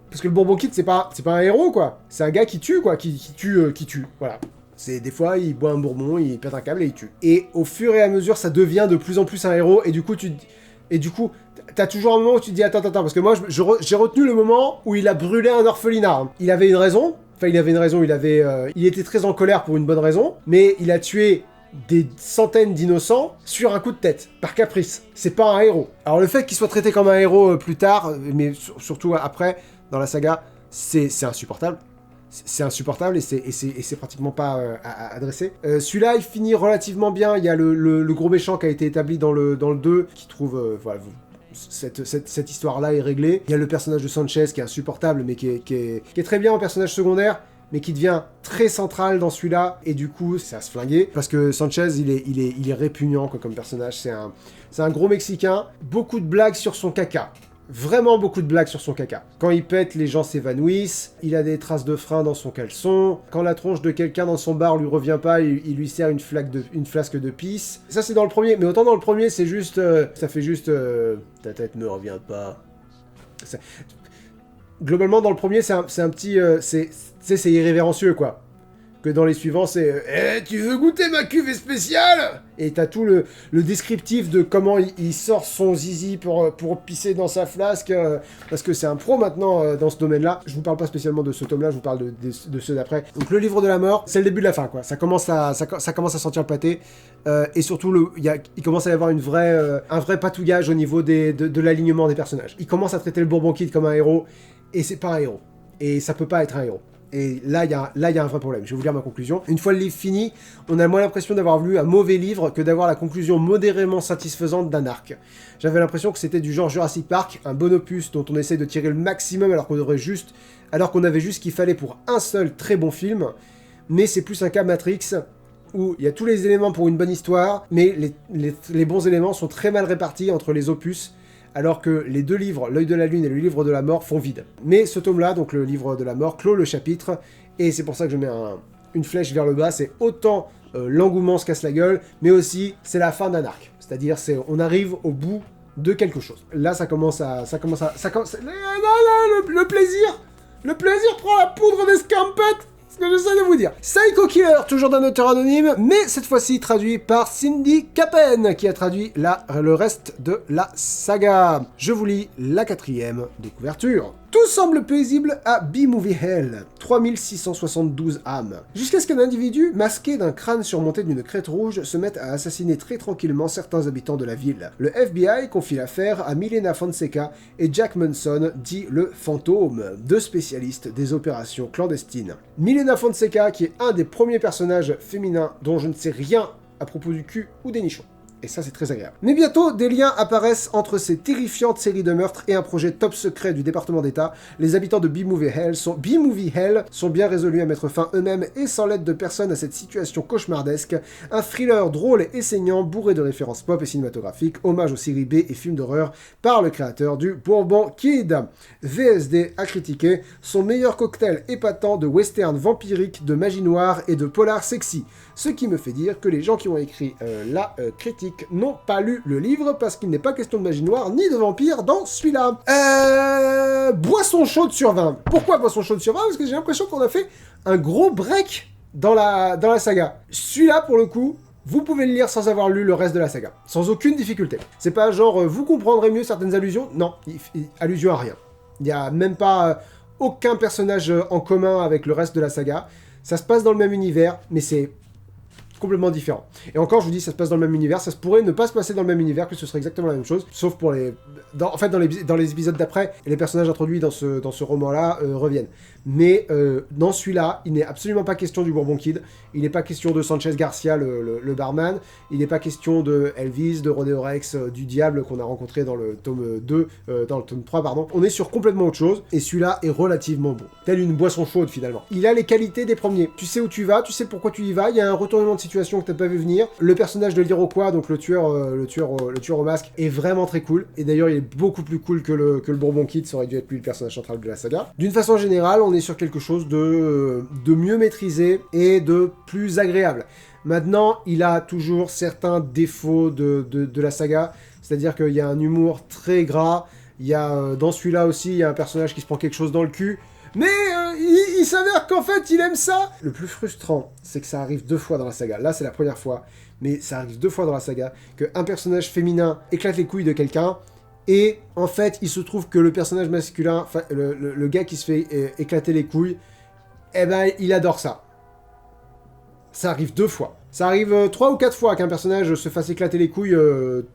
Parce que le Bourbon Kid, c'est pas un héros, quoi. C'est un gars qui tue, quoi, qui tue, voilà. C'est des fois, il boit un bourbon, il pète un câble et il tue. Et au fur et à mesure, ça devient de plus en plus un héros, et du coup, t'as toujours un moment où tu te dis attends, parce que moi j'ai retenu le moment où il a brûlé un orphelinat. Il avait une raison, il était très en colère pour une bonne raison, mais il a tué des centaines d'innocents sur un coup de tête, par caprice. C'est pas un héros. Alors le fait qu'il soit traité comme un héros plus tard, mais surtout après, dans la saga, c'est insupportable. C'est insupportable et c'est pratiquement pas adressé. Celui-là, il finit relativement bien. Il y a le gros méchant qui a été établi dans le 2, qui trouve... voilà, cette histoire-là est réglée. Il y a le personnage de Sanchez qui est insupportable, mais qui est très bien en personnage secondaire, mais qui devient très central dans celui-là, et du coup, c'est à se flinguer, parce que Sanchez, il est répugnant quoi, comme personnage. C'est un gros Mexicain, beaucoup de blagues sur son caca. Vraiment beaucoup de blagues sur son caca. Quand il pète, les gens s'évanouissent, il a des traces de frein dans son caleçon, quand la tronche de quelqu'un dans son bar lui revient pas, il lui sert une flasque de pisse. Ça c'est dans le premier, mais autant dans le premier c'est juste... ça fait juste... ta tête me revient pas. Globalement dans le premier c'est un petit... c'est irrévérencieux quoi. Que dans les suivants, c'est tu veux goûter ma cuvée spéciale? Et t'as tout le descriptif de comment il sort son zizi pour pisser dans sa flasque, parce que c'est un pro maintenant dans ce domaine-là. Je vous parle pas spécialement de ce tome-là, je vous parle de ceux d'après. Donc le livre de la mort, c'est le début de la fin, quoi. Ça commence à sentir le pâté, et surtout, il commence à y avoir un vrai patouillage au niveau de l'alignement des personnages. Il commence à traiter le Bourbon Kid comme un héros, et c'est pas un héros. Et ça peut pas être un héros. Et là, il y a un vrai problème. Je vais vous lire ma conclusion. Une fois le livre fini, on a moins l'impression d'avoir lu un mauvais livre que d'avoir la conclusion modérément satisfaisante d'un arc. J'avais l'impression que c'était du genre Jurassic Park, un bon opus dont on essaie de tirer le maximum alors qu'on avait juste ce qu'il fallait pour un seul très bon film. Mais c'est plus un cas Matrix, où il y a tous les éléments pour une bonne histoire, mais les bons éléments sont très mal répartis entre les opus, alors que les deux livres, L'œil de la lune et le livre de la mort, font vide. Mais ce tome-là, donc le livre de la mort, clôt le chapitre, et c'est pour ça que je mets une flèche vers le bas, c'est autant l'engouement se casse la gueule, mais aussi c'est la fin d'un arc. C'est-à-dire, on arrive au bout de quelque chose. Là, le plaisir prend la poudre d'escampette. Ce que j'essaie de vous dire. Psycho Killer, toujours d'un auteur anonyme, mais cette fois-ci traduit par Cindy Capen, qui a traduit le reste de la saga. Je vous lis la 4e de couverture. Tout semble paisible à B-Movie Hell, 3672 âmes. Jusqu'à ce qu'un individu, masqué d'un crâne surmonté d'une crête rouge, se mette à assassiner très tranquillement certains habitants de la ville. Le FBI confie l'affaire à Milena Fonseca et Jack Munson, dit le Fantôme, deux spécialistes des opérations clandestines. Milena Fonseca, qui est un des premiers personnages féminins dont je ne sais rien à propos du cul ou des nichons. et ça c'est très agréable. Mais bientôt, des liens apparaissent entre ces terrifiantes séries de meurtres et un projet top secret du département d'État. Les habitants de B-Movie Hell sont bien résolus à mettre fin eux-mêmes et sans l'aide de personne à cette situation cauchemardesque. Un thriller drôle et saignant, bourré de références pop et cinématographiques, hommage aux séries B et films d'horreur par le créateur du Bourbon Kid. VSD a critiqué son meilleur cocktail épatant de western vampirique, de magie noire et de polar sexy. Ce qui me fait dire que les gens qui ont écrit la critique n'ont pas lu le livre parce qu'il n'est pas question de magie noire ni de vampire dans celui-là. Boisson chaude sur 20. Pourquoi boisson chaude sur 20 ? Parce que j'ai l'impression qu'on a fait un gros break dans la saga. Celui-là, pour le coup, vous pouvez le lire sans avoir lu le reste de la saga. Sans aucune difficulté. C'est pas genre, vous comprendrez mieux certaines allusions. Non, allusion à rien. Il n'y a même pas aucun personnage en commun avec le reste de la saga. Ça se passe dans le même univers, mais c'est complètement différent. Et encore, je vous dis, ça se passe dans le même univers, ça se pourrait ne pas se passer dans le même univers, que ce serait exactement la même chose, sauf pour les... dans les épisodes d'après, les personnages introduits dans ce roman-là reviennent. Mais dans celui-là, il n'est absolument pas question du Bourbon Kid, il n'est pas question de Sanchez Garcia, le barman, il n'est pas question de Elvis, de Rodeo Rex, du diable qu'on a rencontré dans le tome 2, dans le tome 3, pardon. On est sur complètement autre chose, et celui-là est relativement bon. Telle une boisson chaude, finalement. Il a les qualités des premiers. Tu sais où tu vas, tu sais pourquoi tu y vas, il y a un retournement de situation que t'as pas vu venir. Le personnage de l'Iroquois, donc le tueur au masque, est vraiment très cool. Et d'ailleurs, il est beaucoup plus cool que le Bourbon Kid. Ça aurait dû être lui le personnage central de la saga. D'une façon générale, on est sur quelque chose de mieux maîtrisé et de plus agréable. Maintenant, il a toujours certains défauts de la saga. C'est-à-dire qu'il y a un humour très gras. Il y a, dans celui-là aussi, il y a un personnage qui se prend quelque chose dans le cul. Mais il s'avère qu'en fait, il aime ça. Le plus frustrant, c'est que ça arrive 2 fois dans la saga. Là, c'est la première fois, mais ça arrive 2 fois dans la saga qu'un personnage féminin éclate les couilles de quelqu'un, et en fait, il se trouve que le personnage masculin, le gars qui se fait éclater les couilles, eh ben, il adore ça. Ça arrive 2 fois. Ça arrive 3 ou 4 fois qu'un personnage se fasse éclater les couilles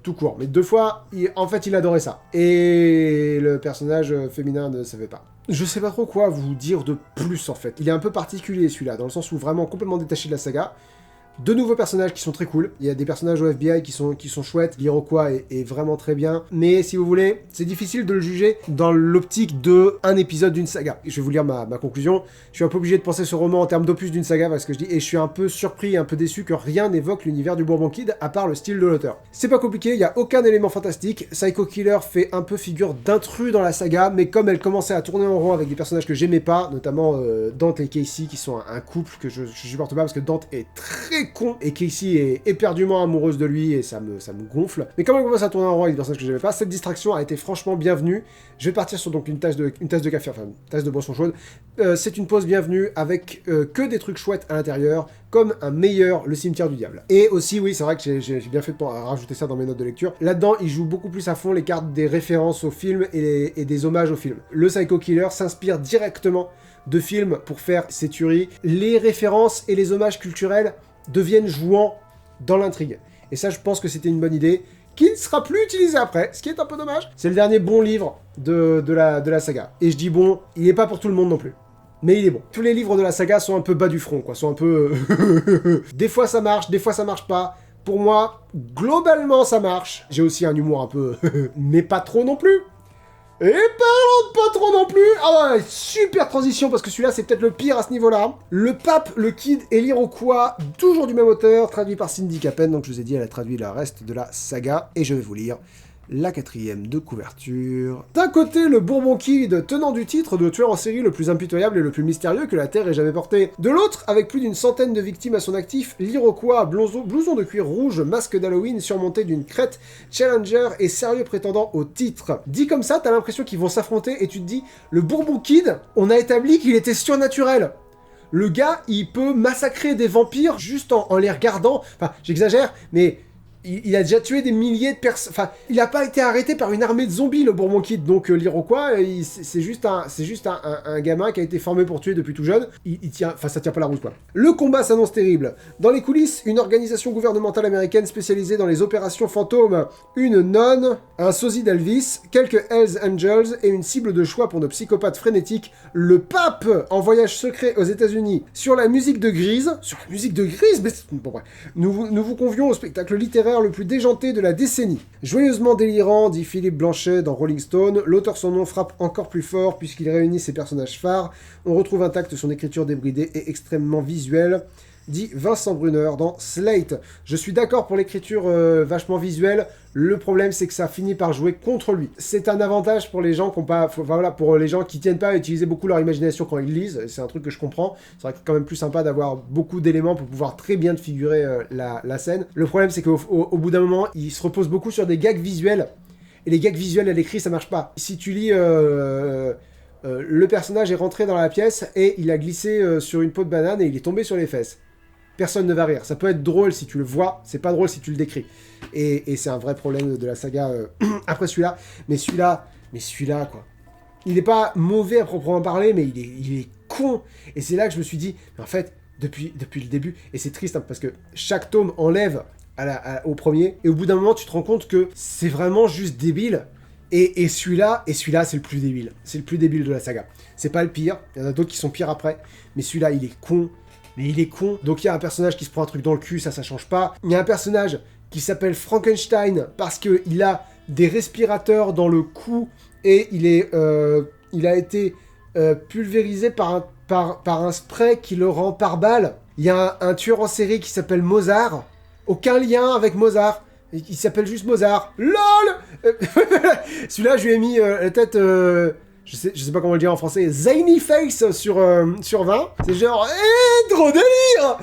tout court. Mais 2 fois, en fait, il adorait ça. Et le personnage féminin ne savait pas. Je sais pas trop quoi vous dire de plus, en fait. Il est un peu particulier, celui-là, dans le sens où vraiment complètement détaché de la saga. 2 nouveaux personnages qui sont très cool. Il y a des personnages au FBI qui sont chouettes. L'Iroquois est vraiment très bien. Mais si vous voulez, c'est difficile de le juger dans l'optique de un épisode d'une saga. Et je vais vous lire ma conclusion. Je suis un peu obligé de penser ce roman en termes d'opus d'une saga, parce que je dis, et je suis un peu surpris, un peu déçu que rien n'évoque l'univers du Bourbon Kid, à part le style de l'auteur. C'est pas compliqué, il y a aucun élément fantastique. Psycho Killer fait un peu figure d'intrus dans la saga, mais comme elle commençait à tourner en rond avec des personnages que j'aimais pas, notamment Dante et Casey, qui sont un couple que je supporte pas, parce que Dante est très con, et Casey est éperdument amoureuse de lui, et ça me gonfle. Mais comme elle commence à tourner en rond avec des personnages que j'aimais pas, cette distraction a été franchement bienvenue. Je vais partir sur donc une tasse de café, enfin une tasse de boisson chaude. C'est une pause bienvenue avec que des trucs chouettes à l'intérieur, comme un meilleur Le Cimetière du Diable. Et aussi, oui, c'est vrai que j'ai bien fait de rajouter ça dans mes notes de lecture. Là-dedans, il joue beaucoup plus à fond les cartes des références au film et des hommages au film. Le Psycho Killer s'inspire directement de films pour faire ses tueries. Les références et les hommages culturels deviennent jouants dans l'intrigue. Et ça, je pense que c'était une bonne idée, qui ne sera plus utilisé après, ce qui est un peu dommage. C'est le dernier bon livre de la saga. Et je dis bon, il n'est pas pour tout le monde non plus. Mais il est bon. Tous les livres de la saga sont un peu bas du front, quoi. Sont un peu... des fois ça marche, des fois ça marche pas. Pour moi, globalement ça marche. J'ai aussi un humour un peu... mais pas trop non plus. Et parlons de pas trop non plus. Ah ouais, super transition, parce que celui-là c'est peut-être le pire à ce niveau-là. Le Pape, le Kid et l'Iroquois, toujours du même auteur, traduit par Cindy Capen. Donc je vous ai dit, elle a traduit le reste de la saga. Et je vais vous lire la 4e de couverture. D'un côté, le Bourbon Kid, tenant du titre de tueur en série le plus impitoyable et le plus mystérieux que la Terre ait jamais porté. De l'autre, avec plus d'une centaine de victimes à son actif, l'Iroquois, blouson de cuir rouge, masque d'Halloween surmonté d'une crête, challenger et sérieux prétendant au titre. Dit comme ça, t'as l'impression qu'ils vont s'affronter et tu te dis, le Bourbon Kid, on a établi qu'il était surnaturel. Le gars, il peut massacrer des vampires juste en les regardant. Enfin, j'exagère, mais... Il a déjà tué des milliers de personnes. Enfin, il n'a pas été arrêté par une armée de zombies, le Bourbon Kid. Donc l'Iroquois, c'est juste un gamin qui a été formé pour tuer depuis tout jeune. Il tient, enfin, ça tient pas la route, quoi. Le combat s'annonce terrible. Dans les coulisses, une organisation gouvernementale américaine spécialisée dans les opérations fantômes, une nonne, un sosie d'Elvis, quelques Hells Angels et une cible de choix pour nos psychopathes frénétiques, le Pape, en voyage secret aux États-Unis, sur la musique de Grise. Mais bon, bref. Nous vous convions au spectacle littéraire thriller le plus déjanté de la décennie. Joyeusement délirant, dit Philippe Blanchet dans Rolling Stone, l'auteur sans nom frappe encore plus fort puisqu'il réunit ses personnages phares. On retrouve intacte son écriture débridée et extrêmement visuelle, dit Vincent Brunner dans Slate. Je suis d'accord pour l'écriture vachement visuelle, le problème c'est que ça finit par jouer contre lui. C'est un avantage pour les gens qui ont pas, voilà, pour les gens qui tiennent pas à utiliser beaucoup leur imagination quand ils lisent, c'est un truc que je comprends. C'est vrai que c'est quand même plus sympa d'avoir beaucoup d'éléments pour pouvoir très bien te figurer la scène. Le problème c'est qu'au bout d'un moment, il se repose beaucoup sur des gags visuels, et les gags visuels à l'écrit ça marche pas. Si tu lis... le personnage est rentré dans la pièce et il a glissé sur une peau de banane et il est tombé sur les fesses. Personne ne va rire. Ça peut être drôle si tu le vois, c'est pas drôle si tu le décris. Et c'est un vrai problème de la saga après celui-là. Mais celui-là, quoi. Il n'est pas mauvais à proprement parler, mais il est con. Et c'est là que je me suis dit, mais en fait, depuis le début, et c'est triste, hein, parce que chaque tome enlève au premier, et au bout d'un moment, tu te rends compte que c'est vraiment juste débile. Et celui-là, c'est le plus débile. C'est le plus débile de la saga. C'est pas le pire, il y en a d'autres qui sont pires après, mais celui-là, il est con. Mais il est con. Donc il y a un personnage qui se prend un truc dans le cul, ça change pas. Il y a un personnage qui s'appelle Frankenstein parce qu'il a des respirateurs dans le cou et il a été pulvérisé par un spray qui le rend par balle. Il y a un tueur en série qui s'appelle Mozart. Aucun lien avec Mozart. Il s'appelle juste Mozart. LOL. Celui-là, je lui ai mis la tête... Je sais pas comment le dire en français, zany face sur 20. C'est genre, trop délire.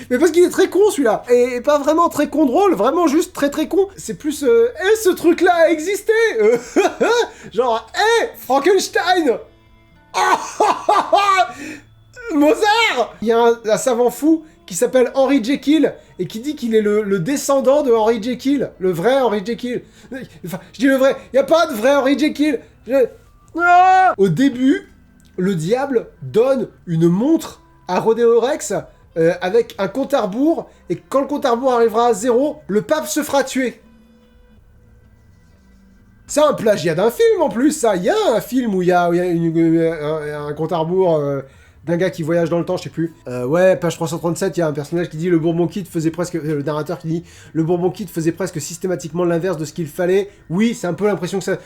Mais parce qu'il est très con celui-là. Et pas vraiment très con drôle, vraiment juste très très con. C'est plus, ce truc-là a existé. Genre, Frankenstein. Mozart. Il y a un savant fou qui s'appelle Henry Jekyll et qui dit qu'il est le descendant de Henry Jekyll, le vrai Henry Jekyll. Enfin, je dis le vrai, il n'y a pas de vrai Henry Jekyll. Au début, le diable donne une montre à Rodeo Rex avec un compte à rebours, et quand le compte à rebours arrivera à 0, le pape se fera tuer. C'est un plagiat d'un film en plus, ça. Il y a un film où il y a un compte à rebours d'un gars qui voyage dans le temps, je sais plus. Ouais, page 337, il y a un personnage qui dit le Bourbon Kid faisait presque... le narrateur qui dit le Bourbon Kid faisait presque systématiquement l'inverse de ce qu'il fallait. Oui, c'est un peu l'impression que ça...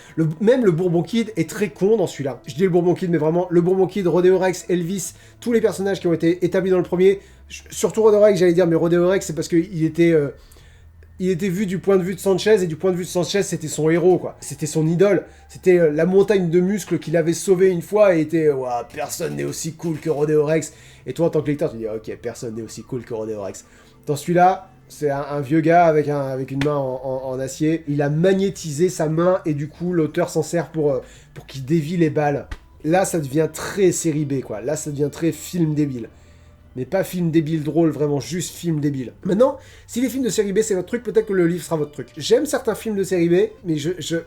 Même le Bourbon Kid est très con dans celui-là. Je dis le Bourbon Kid, mais vraiment, le Bourbon Kid, Rodeo Rex, Elvis, tous les personnages qui ont été établis dans le premier, surtout Rodeo Rex, j'allais dire, mais Rodeo Rex, c'est parce qu'il était... il était vu du point de vue de Sanchez, et du point de vue de Sanchez, c'était son héros, quoi. C'était son idole. C'était la montagne de muscles qu'il avait sauvé une fois, et était ouah, personne n'est aussi cool que Rodeo Rex. Et toi, en tant que lecteur, tu dis ok, personne n'est aussi cool que Rodeo Rex. Dans celui-là, c'est un vieux gars avec une main en acier. Il a magnétisé sa main, et du coup, l'auteur s'en sert pour qu'il dévie les balles. Là, ça devient très série B, quoi. Là, ça devient très film débile. Mais pas film débile drôle, vraiment juste film débile. Maintenant, si les films de série B c'est votre truc, peut-être que le livre sera votre truc. J'aime certains films de série B, mais je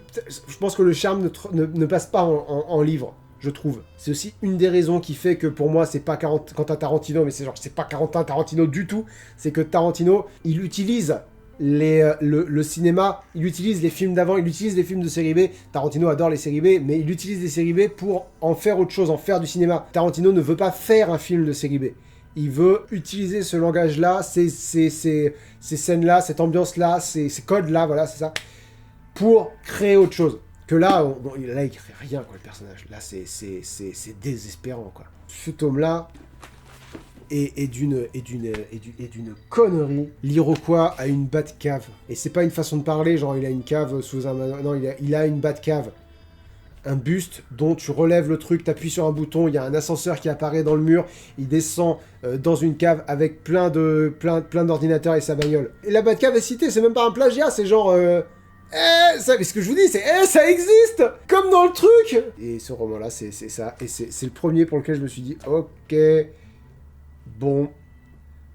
pense que le charme ne passe pas en livre, je trouve. C'est aussi une des raisons qui fait que pour moi, c'est pas Quentin Tarantino, mais c'est pas Quentin Tarantino du tout. C'est que Tarantino, il utilise le cinéma, il utilise les films d'avant, il utilise les films de série B. Tarantino adore les séries B, mais il utilise les séries B pour en faire autre chose, en faire du cinéma. Tarantino ne veut pas faire un film de série B. Il veut utiliser ce langage-là, ces scènes-là, cette ambiance-là, ces codes-là, voilà, c'est ça, pour créer autre chose. Que là, là, il crée rien, quoi, le personnage. Là, c'est désespérant, quoi. Ce tome-là est d'une connerie. L'Iroquois a une Batcave. Et c'est pas une façon de parler, genre, il a une cave sous un... Non, il a une Batcave. Un buste dont tu relèves le truc, t'appuies sur un bouton, il y a un ascenseur qui apparaît dans le mur, il descend dans une cave avec plein d'ordinateurs et sa bagnole. Et la Batcave est citée, c'est même pas un plagiat, c'est genre... ça, mais ce que je vous dis, c'est ça existe comme dans le truc. Et ce roman-là, c'est ça, et c'est le premier pour lequel je me suis dit, ok, bon,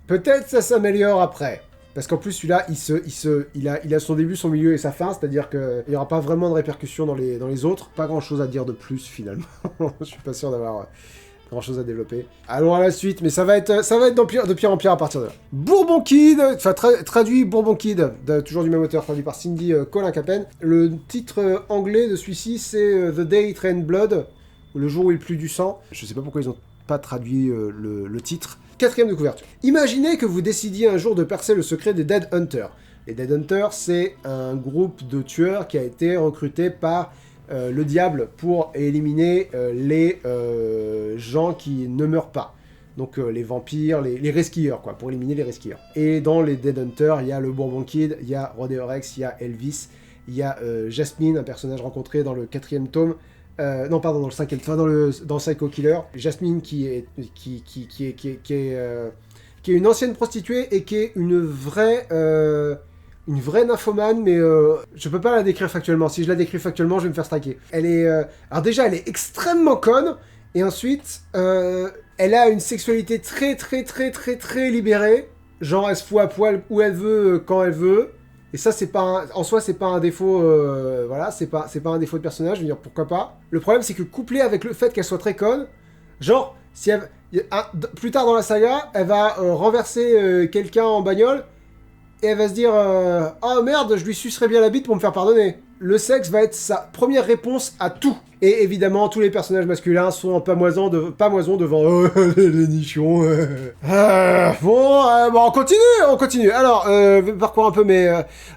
peut-être ça s'améliore après. Parce qu'en plus, celui-là, il a son début, son milieu et sa fin, c'est-à-dire qu'il n'y aura pas vraiment de répercussions dans les autres. Pas grand-chose à dire de plus, finalement. Je suis pas sûr d'avoir grand-chose à développer. Allons à la suite, mais ça va être de pire en pire à partir de là. Bourbon Kid, enfin traduit Bourbon Kid, toujours du même auteur, traduit par Cindy Colin Capen. Le titre anglais de celui-ci, c'est The Day It Rained Blood, le jour où il plut du sang. Je sais pas pourquoi ils ont pas traduit le titre. 4e de couverture. Imaginez que vous décidiez un jour de percer le secret des Dead Hunters. Les Dead Hunters, c'est un groupe de tueurs qui a été recruté par le diable pour éliminer les gens qui ne meurent pas. Donc les vampires, les resquilleurs, quoi, pour éliminer les resquilleurs. Et dans les Dead Hunters, il y a le Bourbon Kid, il y a Rodeo Rex, il y a Elvis, il y a Jasmine, un personnage rencontré dans le 4e tome, non, pardon, dans le 5e, enfin dans Psycho Killer. Jasmine qui est une ancienne prostituée et qui est une vraie nymphomane, mais je peux pas la décrire factuellement. Si je la décris factuellement, je vais me faire striker. Elle est, alors déjà, elle est extrêmement conne, et ensuite, elle a une sexualité très libérée. Genre, elle se fout à poil où elle veut, quand elle veut. Et ça, c'est pas en soi, c'est pas un défaut, voilà, c'est pas un défaut de personnage, je veux dire, pourquoi pas. Le problème, c'est que couplé avec le fait qu'elle soit très conne, genre, si elle, plus tard dans la saga, elle va renverser quelqu'un en bagnole, et elle va se dire « Ah merde, je lui sucerai bien la bite pour me faire pardonner ». Le sexe va être sa première réponse à tout. Et évidemment, tous les personnages masculins sont en pamoison devant les nichons. Bon, on continue. Alors, parcours un peu, mais...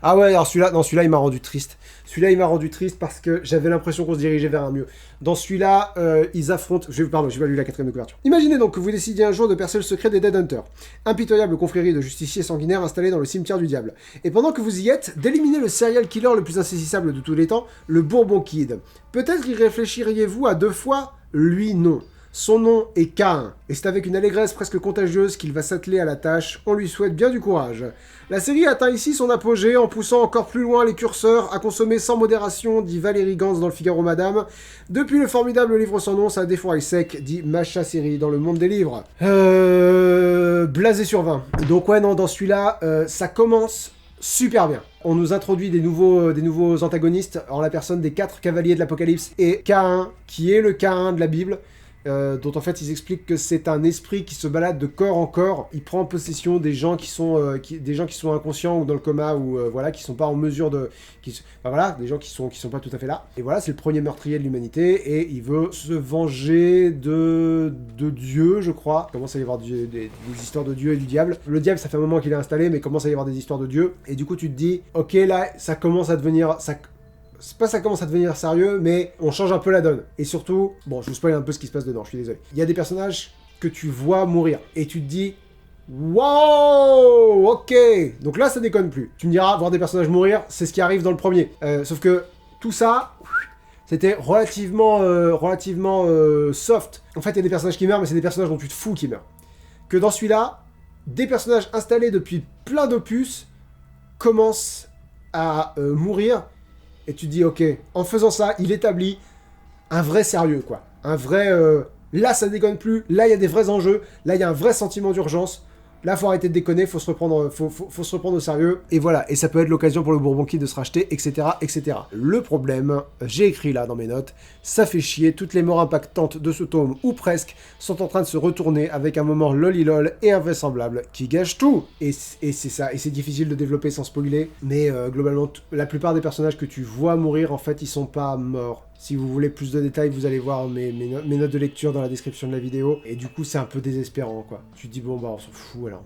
ah ouais, alors celui-là, il m'a rendu triste. Celui-là, il m'a rendu triste parce que j'avais l'impression qu'on se dirigeait vers un mieux. Dans celui-là, ils affrontent... Pardon, j'ai pas lu la 4e de couverture. Imaginez donc que vous décidiez un jour de percer le secret des Dead Hunters, impitoyable confrérie de justiciers sanguinaires installés dans le cimetière du diable. Et pendant que vous y êtes, d'éliminer le serial killer le plus insaisissable de tous les temps, le Bourbon Kid. Peut-être y réfléchiriez-vous à 2 fois, lui non. Son nom est Cain, et c'est avec une allégresse presque contagieuse qu'il va s'atteler à la tâche. On lui souhaite bien du courage. La série atteint ici son apogée en poussant encore plus loin les curseurs à consommer sans modération, dit Valérie Gans dans le Figaro Madame. Depuis le formidable livre sans nom, ça défouraille sec, dit Macha Série dans le monde des livres. Blasé sur 20. Donc ouais, non, dans celui-là, ça commence super bien. On nous introduit des nouveaux antagonistes en la personne des 4 cavaliers de l'Apocalypse et Caïn, qui est le Caïn de la Bible. Dont en fait ils expliquent que c'est un esprit qui se balade de corps en corps. Il prend possession des gens qui sont inconscients ou dans le coma ou voilà, qui sont pas en mesure de, enfin voilà, des gens qui sont pas tout à fait là. Et voilà, c'est le premier meurtrier de l'humanité et il veut se venger de Dieu, je crois. Il commence à y avoir des histoires de Dieu et du diable. Le diable, ça fait un moment qu'il est installé, mais il commence à y avoir des histoires de Dieu. Et du coup, tu te dis, ok, là, ça commence à devenir ça commence à devenir sérieux, mais on change un peu la donne. Et surtout, bon, je vous spoil un peu ce qui se passe dedans, je suis désolé. Il y a des personnages que tu vois mourir, et tu te dis, wow, ok. Donc là, ça déconne plus. Tu me diras, voir des personnages mourir, c'est ce qui arrive dans le premier. Sauf que tout ça, c'était relativement soft. En fait, il y a des personnages qui meurent, mais c'est des personnages dont tu te fous qui meurent. Que dans celui-là, des personnages installés depuis plein d'opus commencent à mourir. Et tu te dis, ok, en faisant ça, il établit un vrai sérieux, quoi. Un vrai... là, ça déconne plus. Là, il y a des vrais enjeux. Là, il y a un vrai sentiment d'urgence. Là, faut arrêter de déconner. Faut se reprendre au sérieux. Et voilà. Et ça peut être l'occasion pour le Bourbon Kid de se racheter, etc., etc. Le problème, j'ai écrit là dans mes notes, ça fait chier. Toutes les morts impactantes de ce tome, ou presque, sont en train de se retourner avec un moment lolilol et invraisemblable qui gâche tout. Et c'est ça. Et c'est difficile de développer sans spoiler. Mais globalement, la plupart des personnages que tu vois mourir, en fait, ils sont pas morts. Si vous voulez plus de détails, vous allez voir mes notes de lecture dans la description de la vidéo. Et du coup, c'est un peu désespérant, quoi. Tu te dis, bon, bah, on s'en fout, alors.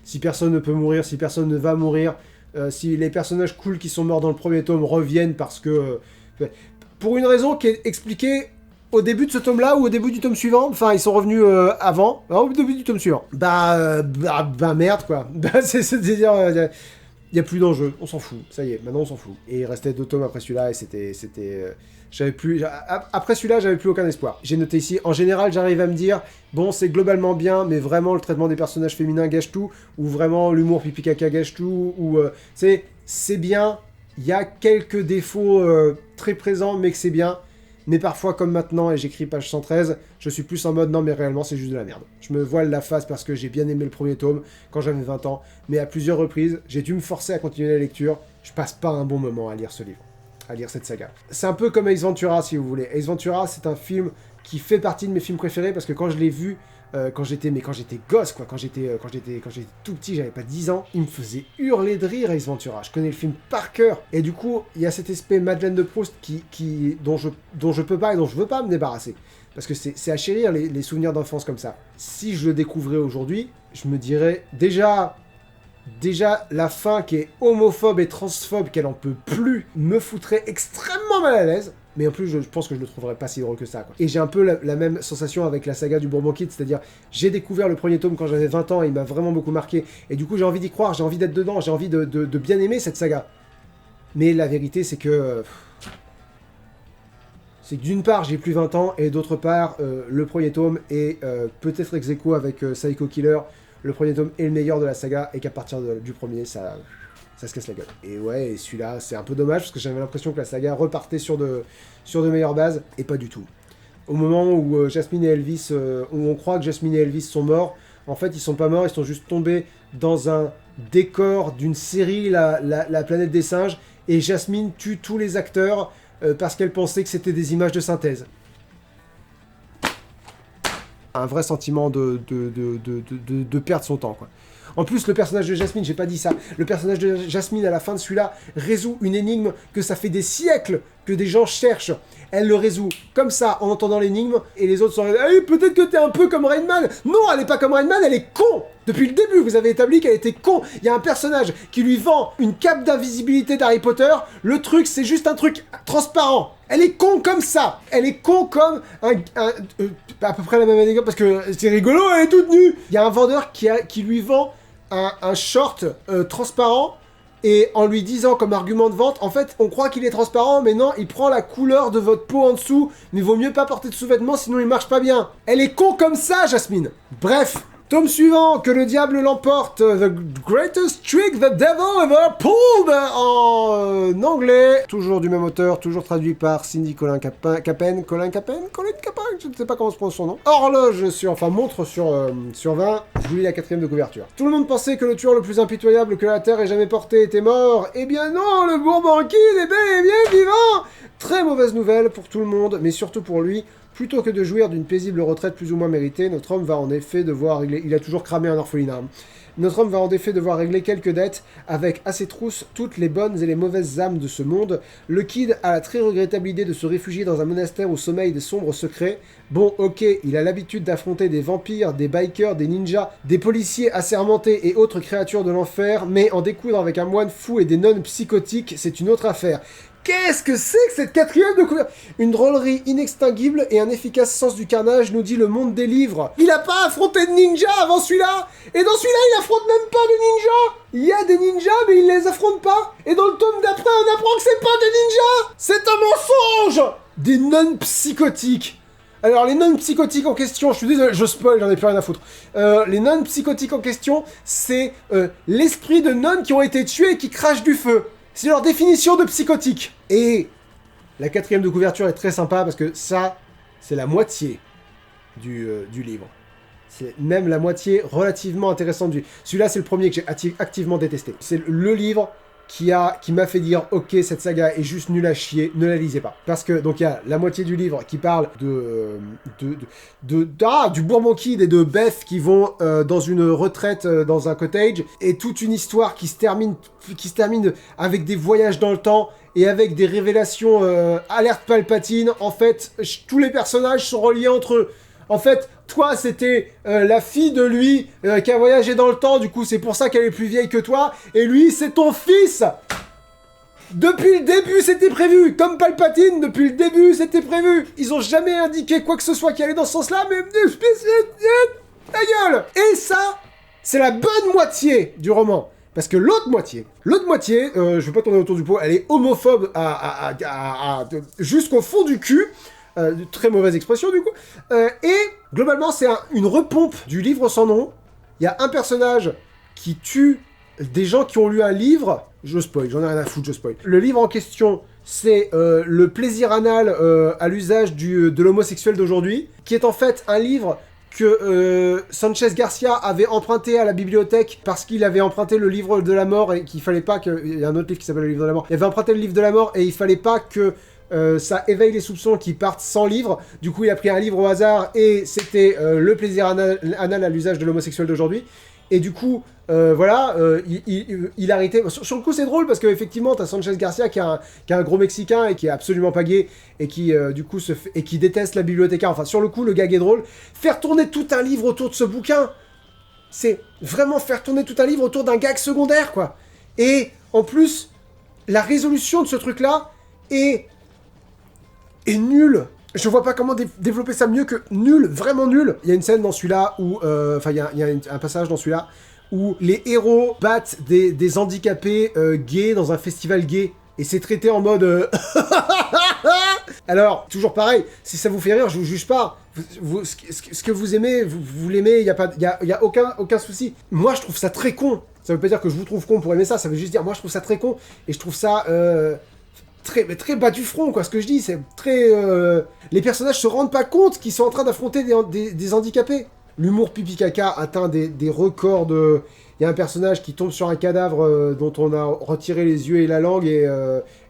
Si personne ne peut mourir, si personne ne va mourir, si les personnages cool qui sont morts dans le premier tome reviennent parce que... pour une raison qui est expliquée au début de ce tome-là ou au début du tome suivant. Enfin, ils sont revenus avant. Au début du tome suivant. Bah merde, quoi. C'est-à-dire... Il n'y a plus d'enjeu, on s'en fout, ça y est, maintenant on s'en fout. Et il restait 2 tomes après celui-là, et j'avais plus... Après celui-là, j'avais plus aucun espoir. J'ai noté ici, en général, j'arrive à me dire, bon, c'est globalement bien, mais vraiment, le traitement des personnages féminins gâche tout, ou vraiment, l'humour pipi-caca gâche tout, ou... c'est bien, il y a quelques défauts très présents, mais que c'est bien. Mais parfois, comme maintenant, et j'écris page 113, je suis plus en mode, non mais réellement, c'est juste de la merde. Je me voile la face parce que j'ai bien aimé le premier tome, quand j'avais 20 ans, mais à plusieurs reprises, j'ai dû me forcer à continuer la lecture. Je passe pas un bon moment à lire ce livre, à lire cette saga. C'est un peu comme Ace Ventura, si vous voulez. Ace Ventura, c'est un film qui fait partie de mes films préférés, parce que quand je l'ai vu, quand j'étais gosse, quoi, quand j'étais tout petit, j'avais pas 10 ans, il me faisait hurler de rire, Ace Ventura. Je connais le film par cœur. Et du coup, il y a cet aspect Madeleine de Proust dont je peux pas et dont je veux pas me débarrasser. Parce que c'est à chérir les souvenirs d'enfance comme ça. Si je le découvrais aujourd'hui, je me dirais déjà la fin qui est homophobe et transphobe, qu'elle en peut plus, me foutrait extrêmement mal à l'aise. Mais en plus, je pense que je le trouverais pas si drôle que ça, quoi. Et j'ai un peu la même sensation avec la saga du Bourbon Kid, c'est-à-dire, j'ai découvert le premier tome quand j'avais 20 ans, et il m'a vraiment beaucoup marqué. Et du coup, j'ai envie d'y croire, j'ai envie d'être dedans, j'ai envie de bien aimer cette saga. Mais la vérité, c'est que... c'est que d'une part, j'ai plus 20 ans, et d'autre part, le premier tome est peut-être ex aequo avec Psycho Killer. Le premier tome est le meilleur de la saga, et qu'à partir du premier, ça se casse la gueule. Et ouais, et celui-là, c'est un peu dommage, parce que j'avais l'impression que la saga repartait sur de meilleures bases, et pas du tout. Au moment où Jasmine et Elvis, où on croit que Jasmine et Elvis sont morts, en fait, ils sont pas morts, ils sont juste tombés dans un décor d'une série, la planète des singes, et Jasmine tue tous les acteurs parce qu'elle pensait que c'était des images de synthèse. Un vrai sentiment de perdre son temps, quoi. En plus, le personnage de Jasmine, j'ai pas dit ça, le personnage de Jasmine, à la fin de celui-là, résout une énigme que ça fait des siècles que des gens cherchent. Elle le résout comme ça, en entendant l'énigme, et les autres sont hey, peut-être que t'es un peu comme Rain Man. Non, elle est pas comme Rain Man, elle est con. Depuis le début, vous avez établi qu'elle était con. Il y a un personnage qui lui vend une cape d'invisibilité d'Harry Potter. Le truc, c'est juste un truc transparent. Elle est con comme ça. Elle est con comme à peu près la même anecdote, parce que c'est rigolo, elle est toute nue. Il y a un vendeur qui lui vend un short transparent, et en lui disant comme argument de vente, en fait, on croit qu'il est transparent, mais non, il prend la couleur de votre peau en dessous, mais vaut mieux pas porter de sous-vêtements, sinon il marche pas bien. Elle est con comme ça, Jasmine. Bref. Tome suivant, que le diable l'emporte, The Greatest Trick the Devil Ever Pulled, en anglais. Toujours du même auteur, toujours traduit par Cindy Colin Capen, je ne sais pas comment se prononce son nom. Horloge montre sur 20, je vous lis la 4e de couverture. Tout le monde pensait que le tueur le plus impitoyable que la Terre ait jamais porté était mort. Eh bien non, le Bourbon Kid est bel et bien vivant. Très mauvaise nouvelle pour tout le monde, mais surtout pour lui. Plutôt que de jouir d'une paisible retraite plus ou moins méritée, notre homme va en effet devoir régler... Il a toujours cramé un orphelinat. Notre homme va en effet devoir régler quelques dettes avec à ses trousses toutes les bonnes et les mauvaises âmes de ce monde. Le Kid a la très regrettable idée de se réfugier dans un monastère au sommeil des sombres secrets. Bon, ok, il a l'habitude d'affronter des vampires, des bikers, des ninjas, des policiers assermentés et autres créatures de l'enfer, mais en découdre avec un moine fou et des nonnes psychotiques, c'est une autre affaire. Qu'est-ce que c'est que cette 4e de couverture? Une drôlerie inextinguible et un efficace sens du carnage, nous dit le monde des livres. Il a pas affronté de ninja avant celui-là. Et dans celui-là, il affronte même pas de ninjas. Il y a des ninjas, mais il les affronte pas. Et dans le tome d'après, on apprend que c'est pas des ninjas. C'est un mensonge. Des nonnes psychotiques. Alors, les nonnes psychotiques en question, je suis désolé, je spoil, j'en ai plus rien à foutre. Les nonnes psychotiques en question, c'est l'esprit de nonnes qui ont été tuées et qui crachent du feu. C'est leur définition de psychotique. Et la 4e de couverture est très sympa parce que ça, c'est la moitié du livre. C'est même la moitié relativement intéressante du... Celui-là, c'est le premier que j'ai activement détesté. C'est le livre qui m'a fait dire « Ok, cette saga est juste nulle à chier, ne la lisez pas. » Parce que, donc, il y a la moitié du livre qui parle du Bourbon Kid et de Beth qui vont dans une retraite, dans un cottage, et toute une histoire qui se termine avec des voyages dans le temps, et avec des révélations alerte Palpatine. En fait, tous les personnages sont reliés entre eux. En fait, toi, c'était la fille de lui qui a voyagé dans le temps, du coup, c'est pour ça qu'elle est plus vieille que toi, et lui, c'est ton fils. Depuis le début, c'était prévu. Comme Palpatine, depuis le début, c'était prévu. Ils ont jamais indiqué quoi que ce soit qui allait dans ce sens-là, mais... Ta gueule. Et ça, c'est la bonne moitié du roman. Parce que l'autre moitié, je vais pas tourner autour du pot, elle est homophobe jusqu'au fond du cul. Très mauvaise expression du coup. Et globalement, c'est une repompe du livre sans nom. Il y a un personnage qui tue des gens qui ont lu un livre. Je spoil, j'en ai rien à foutre, je spoil. Le livre en question, c'est le plaisir anal à l'usage de l'homosexuel d'aujourd'hui, qui est en fait un livre que Sanchez Garcia avait emprunté à la bibliothèque parce qu'il avait emprunté le livre de la mort et qu'il fallait pas que... Il y a un autre livre qui s'appelle le livre de la mort. Il avait emprunté le livre de la mort et il fallait pas que ça éveille les soupçons qui partent sans livre. Du coup, il a pris un livre au hasard et c'était le plaisir anal à l'usage de l'homosexuel d'aujourd'hui. Et du coup, voilà, il a arrêté. Sur le coup, c'est drôle parce qu'effectivement, t'as Sanchez Garcia qui est un gros Mexicain et qui est absolument pas gay et qui, du coup, et qui déteste la bibliothécaire. Enfin, sur le coup, le gag est drôle. Faire tourner tout un livre autour de ce bouquin, c'est vraiment faire tourner tout un livre autour d'un gag secondaire, quoi. Et en plus, la résolution de ce truc-là est nulle. Je vois pas comment développer ça mieux que nul, vraiment nul. Il y a une scène dans celui-là où... Enfin, il y a un passage dans celui-là où les héros battent des handicapés gays dans un festival gay. Et c'est traité en mode... Alors, toujours pareil, si ça vous fait rire, je vous juge pas. Ce que vous aimez, vous l'aimez, il y a aucun souci. Moi, je trouve ça très con. Ça veut pas dire que je vous trouve con pour aimer ça, ça veut juste dire, moi, je trouve ça très con. Et je trouve ça... très bas du front, quoi. Ce que je dis, c'est très... Les personnages se rendent pas compte qu'ils sont en train d'affronter des handicapés. L'humour pipi-caca atteint des records de... Il y a un personnage qui tombe sur un cadavre dont on a retiré les yeux et la langue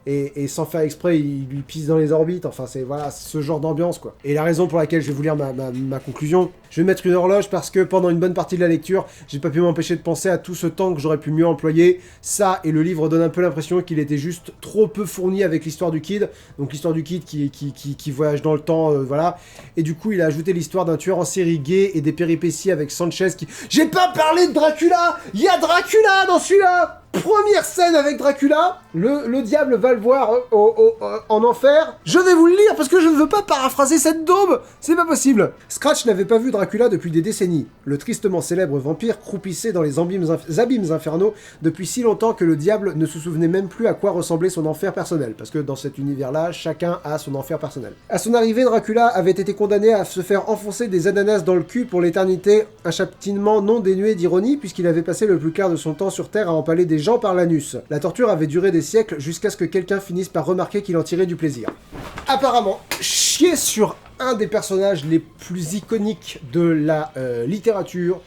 et sans faire exprès, il lui pisse dans les orbites. Enfin, c'est voilà, ce genre d'ambiance, quoi. Et la raison pour laquelle je vais vous lire ma conclusion, je vais mettre une horloge parce que pendant une bonne partie de la lecture, j'ai pas pu m'empêcher de penser à tout ce temps que j'aurais pu mieux employer. Ça, et le livre donne un peu l'impression qu'il était juste trop peu fourni avec l'histoire du Kid. Donc l'histoire du Kid qui voyage dans le temps, voilà. Et du coup, il a ajouté l'histoire d'un tueur en série gay et des péripéties avec Sanchez qui... J'ai pas parlé de Dracula! Il y a Dracula dans celui-là! Première scène avec Dracula, le diable va le voir en enfer. Je vais vous le lire parce que je ne veux pas paraphraser cette daube, c'est pas possible. Scratch n'avait pas vu Dracula depuis des décennies. Le tristement célèbre vampire croupissait dans les abîmes infernaux depuis si longtemps que le diable ne se souvenait même plus à quoi ressemblait son enfer personnel, parce que dans cet univers-là, chacun a son enfer personnel. À son arrivée, Dracula avait été condamné à se faire enfoncer des ananas dans le cul pour l'éternité, un châtiment non dénué d'ironie puisqu'il avait passé le plus clair de son temps sur Terre à empaler des gens par l'anus. La torture avait duré des siècles jusqu'à ce que quelqu'un finisse par remarquer qu'il en tirait du plaisir. Apparemment, chier sur un des personnages les plus iconiques de la littérature,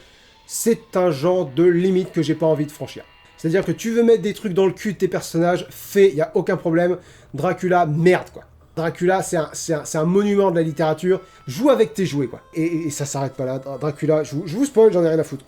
c'est un genre de limite que j'ai pas envie de franchir. C'est-à-dire que tu veux mettre des trucs dans le cul de tes personnages, fais, y a aucun problème. Dracula, merde, quoi. Dracula, c'est un monument de la littérature. Joue avec tes jouets, quoi. Et ça s'arrête pas là. Dracula, je vous spoil, j'en ai rien à foutre.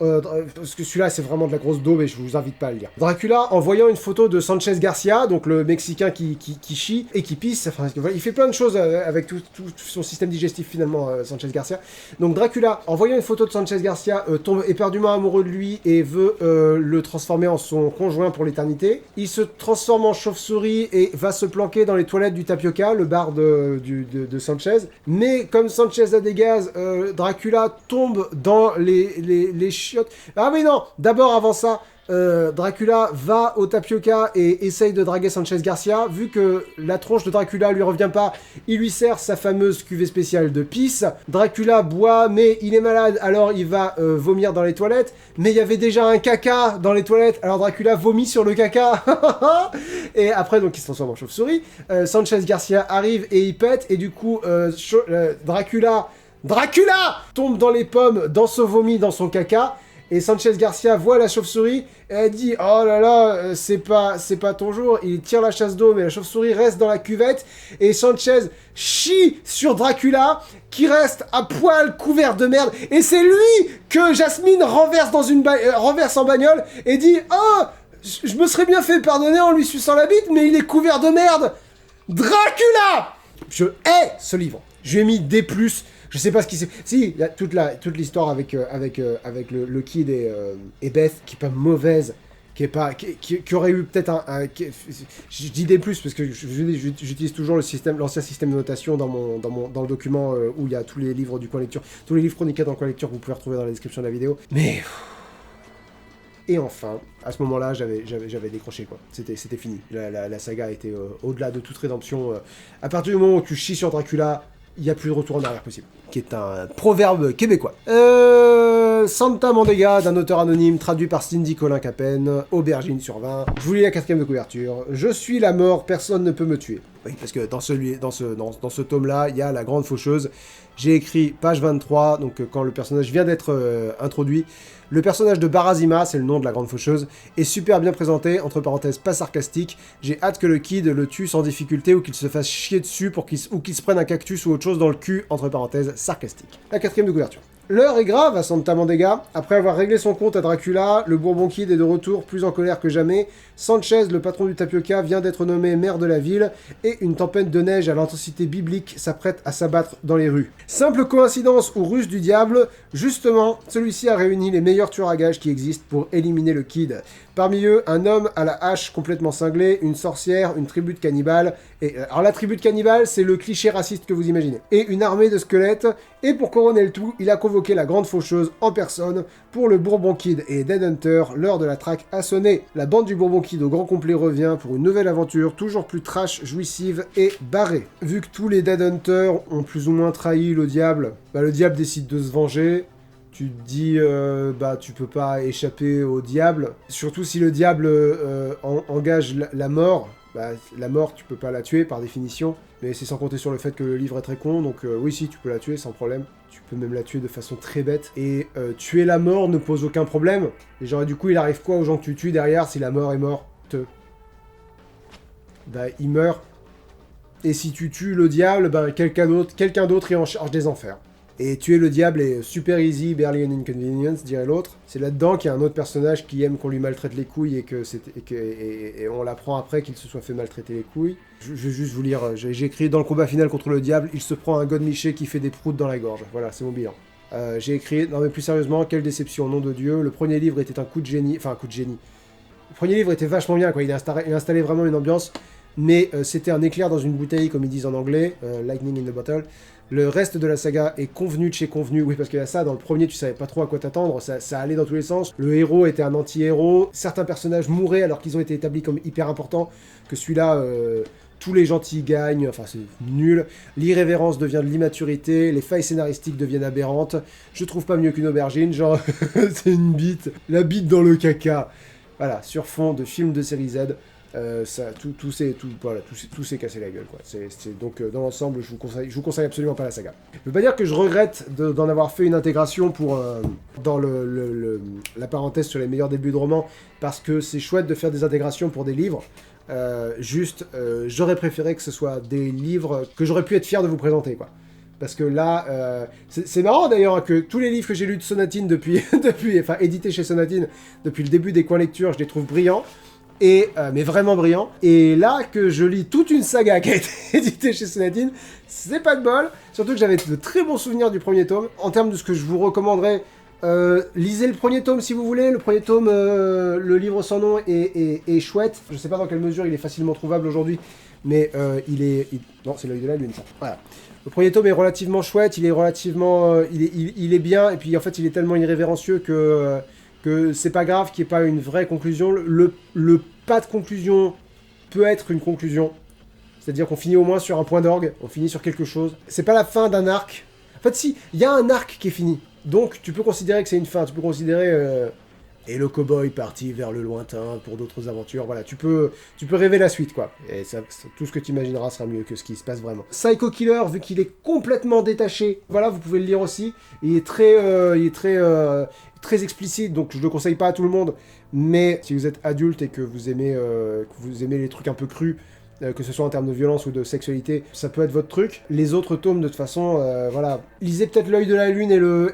Parce que celui-là, c'est vraiment de la grosse daube et je vous invite pas à le lire. Dracula, en voyant une photo de Sanchez Garcia, donc le Mexicain qui chie et qui pisse, enfin, il fait plein de choses avec tout son système digestif, finalement, Sanchez Garcia. Donc Dracula, en voyant une photo de Sanchez Garcia, tombe éperdument amoureux de lui et veut le transformer en son conjoint pour l'éternité. Il se transforme en chauve-souris et va se planquer dans les toilettes du Tapioca, le bar de Sanchez. Mais comme Sanchez a des gaz, Dracula tombe dans les chiottes. Ah mais non, d'abord avant ça, Dracula va au Tapioca et essaye de draguer Sanchez Garcia. Vu que la tronche de Dracula lui revient pas, il lui sert sa fameuse cuvée spéciale de pisse. Dracula boit, mais il est malade, alors il va vomir dans les toilettes. Mais il y avait déjà un caca dans les toilettes, alors Dracula vomit sur le caca. Et après, donc, il se transforme en chauve-souris. Sanchez Garcia arrive et il pète, et du coup, Dracula tombe dans les pommes, dans ce vomi, dans son caca. Et Sanchez Garcia voit la chauve-souris et elle dit « Oh là là, c'est pas ton jour ». Il tire la chasse d'eau, mais la chauve-souris reste dans la cuvette. Et Sanchez chie sur Dracula, qui reste à poil couvert de merde. Et c'est lui que Jasmine renverse en bagnole et dit « Oh, je me serais bien fait pardonner en lui suçant la bite, mais il est couvert de merde !» Dracula! Je hais ce livre. Je lui ai mis D+. Je sais pas ce qui s'est... Si, il y a toute l'histoire avec le Kid et Beth, qui est pas mauvaise, qui aurait eu peut-être je dis D+, parce que j'utilise toujours l'ancien système de notation dans le document où il y a tous les livres du coin lecture, tous les livres chroniqués dans le coin lecture que vous pouvez retrouver dans la description de la vidéo. Mais... Et enfin, à ce moment-là, j'avais décroché, quoi. C'était fini. La saga était au-delà de toute rédemption. À partir du moment où tu chies sur Dracula, il n'y a plus de retour en arrière possible. Qui est un proverbe québécois. Santa Mandega, d'un auteur anonyme, traduit par Cindy Colin Capen, aubergine sur 20. Je vous lis la 4e de couverture. Je suis la mort, personne ne peut me tuer. Oui, parce que dans ce tome-là, il y a la grande faucheuse. J'ai écrit page 23, donc quand le personnage vient d'être introduit. Le personnage de Barazima, c'est le nom de la grande faucheuse, est super bien présenté, entre parenthèses pas sarcastique. J'ai hâte que le kid le tue sans difficulté ou qu'il se fasse chier dessus ou qu'il se prenne un cactus ou autre chose dans le cul, entre parenthèses sarcastique. La 4e de couverture. L'heure est grave à Santa Mandega. Après avoir réglé son compte à Dracula, le Bourbon Kid est de retour, plus en colère que jamais. Sanchez, le patron du Tapioca, vient d'être nommé maire de la ville, et une tempête de neige à l'intensité biblique s'apprête à s'abattre dans les rues. Simple coïncidence ou ruse du diable, justement, celui-ci a réuni les meilleurs tueurs à gages qui existent pour éliminer le Kid. Parmi eux, un homme à la hache complètement cinglé, une sorcière, une tribu de cannibales, et alors la tribu de cannibales, c'est le cliché raciste que vous imaginez, et une armée de squelettes, et pour couronner le tout, il a convoqué la grande faucheuse en personne pour le Bourbon Kid et Dead Hunter, l'heure de la traque a sonné. La bande du Bourbon Kid au grand complet revient pour une nouvelle aventure, toujours plus trash, jouissive et barrée. Vu que tous les Dead Hunter ont plus ou moins trahi le diable décide de se venger. Tu te dis, tu peux pas échapper au diable. Surtout si le diable engage la mort. La mort, tu peux pas la tuer par définition. Mais c'est sans compter sur le fait que le livre est très con. Donc oui, si, tu peux la tuer sans problème. Tu peux même la tuer de façon très bête. Et tuer la mort ne pose aucun problème. Et genre, du coup, il arrive quoi aux gens que tu tues derrière si la mort est morte? Il meurt. Et si tu tues le diable, quelqu'un d'autre est en charge des enfers. Et tuer le diable est super easy, barely an inconvenience, dirait l'autre. C'est là-dedans qu'il y a un autre personnage qui aime qu'on lui maltraite les couilles et on l'apprend après qu'il se soit fait maltraiter les couilles. Je vais juste vous lire, j'ai écrit dans le combat final contre le diable, il se prend un godemiché qui fait des proutes dans la gorge. Voilà, c'est mon bilan. J'ai écrit, non mais plus sérieusement, quelle déception, nom de Dieu. Le premier livre était un coup de génie, Le premier livre était vachement bien, quoi. Il installait vraiment une ambiance, mais c'était un éclair dans une bouteille, comme ils disent en anglais, lightning in the bottle. Le reste de la saga est convenu de chez convenu. Oui, parce qu'il y a ça, dans le premier, tu savais pas trop à quoi t'attendre, ça allait dans tous les sens. Le héros était un anti-héros, certains personnages mouraient alors qu'ils ont été établis comme hyper importants, que celui-là, tous les gentils gagnent, enfin c'est nul. L'irrévérence devient de l'immaturité, les failles scénaristiques deviennent aberrantes. Je trouve pas mieux qu'une aubergine, genre, c'est une bite, la bite dans le caca. Voilà, sur fond de film de série Z. Tout s'est cassé la gueule, quoi. Donc dans l'ensemble, je vous conseille absolument pas la saga. Je veux pas dire que je regrette d'en avoir fait une intégration dans la parenthèse sur les meilleurs débuts de romans, parce que c'est chouette de faire des intégrations pour des livres. J'aurais préféré que ce soit des livres que j'aurais pu être fier de vous présenter, quoi. Parce que là, c'est marrant d'ailleurs que tous les livres que j'ai lus de Sonatine édités chez Sonatine depuis le début des coins lecture, je les trouve brillants. Mais vraiment brillant. Et là, que je lis toute une saga qui a été éditée chez Sonatine, c'est pas de bol. Surtout que j'avais de très bons souvenirs du premier tome. En termes de ce que je vous recommanderais, lisez le premier tome si vous voulez. Le premier tome, le livre sans nom, est chouette. Je sais pas dans quelle mesure il est facilement trouvable aujourd'hui, mais non, c'est l'œil de la lune, ça. Voilà. Le premier tome est relativement chouette, il est relativement... il est bien, et puis en fait, il est tellement irrévérencieux que c'est pas grave qu'il n'y ait pas une vraie conclusion. Le pas de conclusion peut être une conclusion. C'est-à-dire qu'on finit au moins sur un point d'orgue, on finit sur quelque chose. C'est pas la fin d'un arc. En fait, si, il y a un arc qui est fini. Donc, tu peux considérer que c'est une fin. Tu peux considérer... Et le cow-boy parti vers le lointain pour d'autres aventures. Voilà, tu peux rêver la suite, quoi. Et tout ce que tu imagineras sera mieux que ce qui se passe vraiment. Psycho Killer, vu qu'il est complètement détaché, voilà, vous pouvez le lire aussi. Il est très explicite, donc je le conseille pas à tout le monde. Mais si vous êtes adulte et que vous aimez les trucs un peu crus, que ce soit en termes de violence ou de sexualité, ça peut être votre truc. Les autres tomes, de toute façon, voilà. Lisez peut-être L'œil de la lune L'œil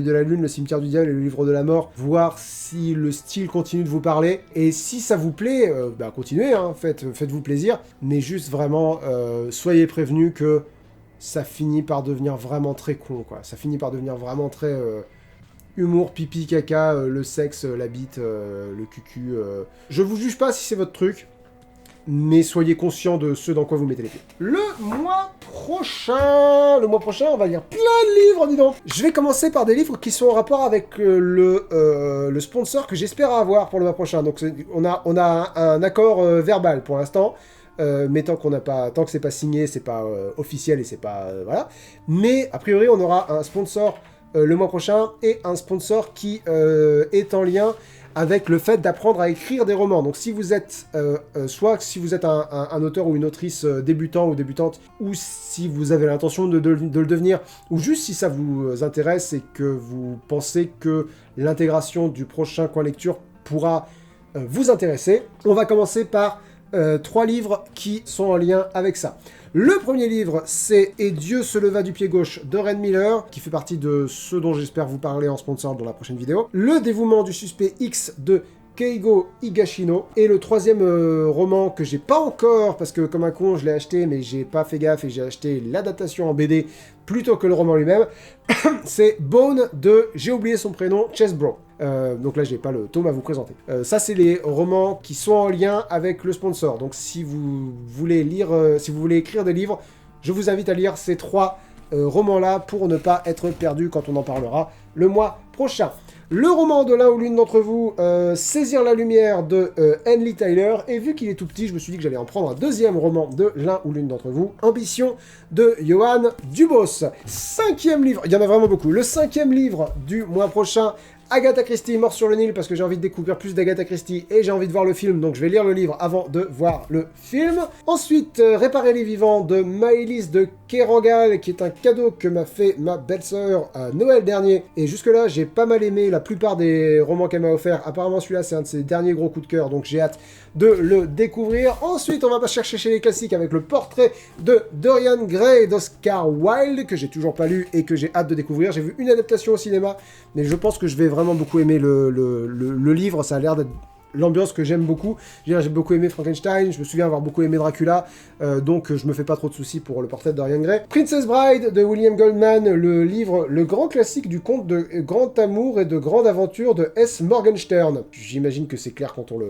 de la lune, Le cimetière du diable et Le livre de la mort, voir si le style continue de vous parler. Et si ça vous plaît, continuez, hein, faites-vous plaisir. Mais juste vraiment, soyez prévenus que ça finit par devenir vraiment très con, quoi. Ça finit par devenir vraiment très... humour, pipi, caca, le sexe, la bite, le cucu. Je vous juge pas si c'est votre truc, mais soyez conscient de ce dans quoi vous mettez les pieds. Le mois prochain, on va lire plein de livres, dis donc. Je vais commencer par des livres qui sont en rapport avec le sponsor que j'espère avoir pour le mois prochain. Donc on a un accord verbal pour l'instant. Mais tant que c'est pas signé, c'est pas officiel et c'est pas voilà. Mais a priori, on aura un sponsor le mois prochain et un sponsor qui est en lien avec le fait d'apprendre à écrire des romans. Donc si vous êtes, soit si vous êtes un auteur ou une autrice débutant ou débutante, ou si vous avez l'intention de le devenir, ou juste si ça vous intéresse et que vous pensez que l'intégration du prochain coin lecture pourra vous intéresser, on va commencer par 3 livres qui sont en lien avec ça. Le premier livre, c'est « Et Dieu se leva du pied gauche » de Ren Miller, qui fait partie de ceux dont j'espère vous parler en sponsor dans la prochaine vidéo. Le dévouement du suspect X de Keigo Higashino. Et le troisième roman que j'ai pas encore, parce que comme un con, je l'ai acheté, mais j'ai pas fait gaffe et j'ai acheté l'adaptation en BD plutôt que le roman lui-même, c'est Bone de, j'ai oublié son prénom, Chesbro. Donc là, j'ai pas le tome à vous présenter. Ça, c'est les romans qui sont en lien avec le sponsor. Donc si vous voulez lire, si vous voulez écrire des livres, je vous invite à lire ces 3 romans-là pour ne pas être perdu quand on en parlera le mois prochain. Le roman de l'un ou l'une d'entre vous, Saisir la lumière de Henley Tyler, et vu qu'il est tout petit, je me suis dit que j'allais en prendre un deuxième roman de l'un ou l'une d'entre vous, Ambition de Johan Dubos. 5e livre, il y en a vraiment beaucoup, le 5e livre du mois prochain, Agatha Christie, Mort sur le Nil, parce que j'ai envie de découvrir plus d'Agatha Christie et j'ai envie de voir le film, donc je vais lire le livre avant de voir le film. Ensuite, Réparer les vivants de Maëlys de Kerangal, qui est un cadeau que m'a fait ma belle-sœur à Noël dernier. Et jusque-là, j'ai pas mal aimé la plupart des romans qu'elle m'a offert. Apparemment, celui-là, c'est un de ses derniers gros coups de cœur, donc j'ai hâte de le découvrir. Ensuite, on va pas chercher chez les classiques avec le portrait de Dorian Gray d'Oscar Wilde, que j'ai toujours pas lu et que j'ai hâte de découvrir. J'ai vu une adaptation au cinéma, mais je pense que je vais vraiment beaucoup aimer le livre. Ça a l'air d'être l'ambiance que j'aime beaucoup. J'ai beaucoup aimé Frankenstein, je me souviens avoir beaucoup aimé Dracula, donc je me fais pas trop de soucis pour le portrait de Dorian Gray. Princess Bride de William Goldman, le livre, le grand classique du conte de grand amour et de grande aventure de S. Morgenstern. J'imagine que c'est clair quand on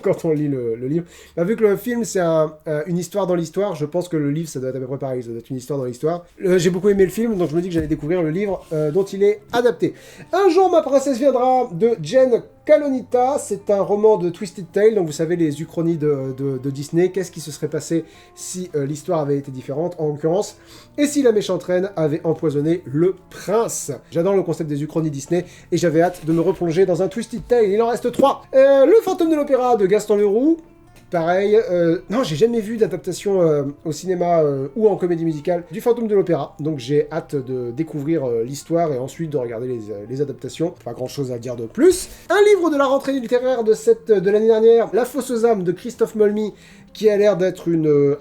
quand on lit le livre. Bah, vu que le film c'est une histoire dans l'histoire, je pense que le livre ça doit être à peu près pareil, ça doit être une histoire dans l'histoire. J'ai beaucoup aimé le film, donc je me dis que j'allais découvrir le livre dont il est adapté. Un jour ma princesse viendra de Jen Kalonita, c'est un roman de Twisted Tale, donc vous savez les uchronies de Disney, qu'est-ce qui se serait passé si l'histoire avait été différente, en l'occurrence, et si la méchante reine avait empoisonné le prince. J'adore le concept des uchronies Disney, et j'avais hâte de me replonger dans un Twisted Tale, il en reste 3. Le fantôme de l'opéra de Gaston Leroux, pareil, non, j'ai jamais vu d'adaptation au cinéma ou en comédie musicale du Fantôme de l'Opéra, donc j'ai hâte de découvrir l'histoire et ensuite de regarder les adaptations. Pas grand chose à dire de plus. Un livre de la rentrée littéraire de l'année dernière, La Fosseuse âme de Christophe Molmy, qui a l'air d'être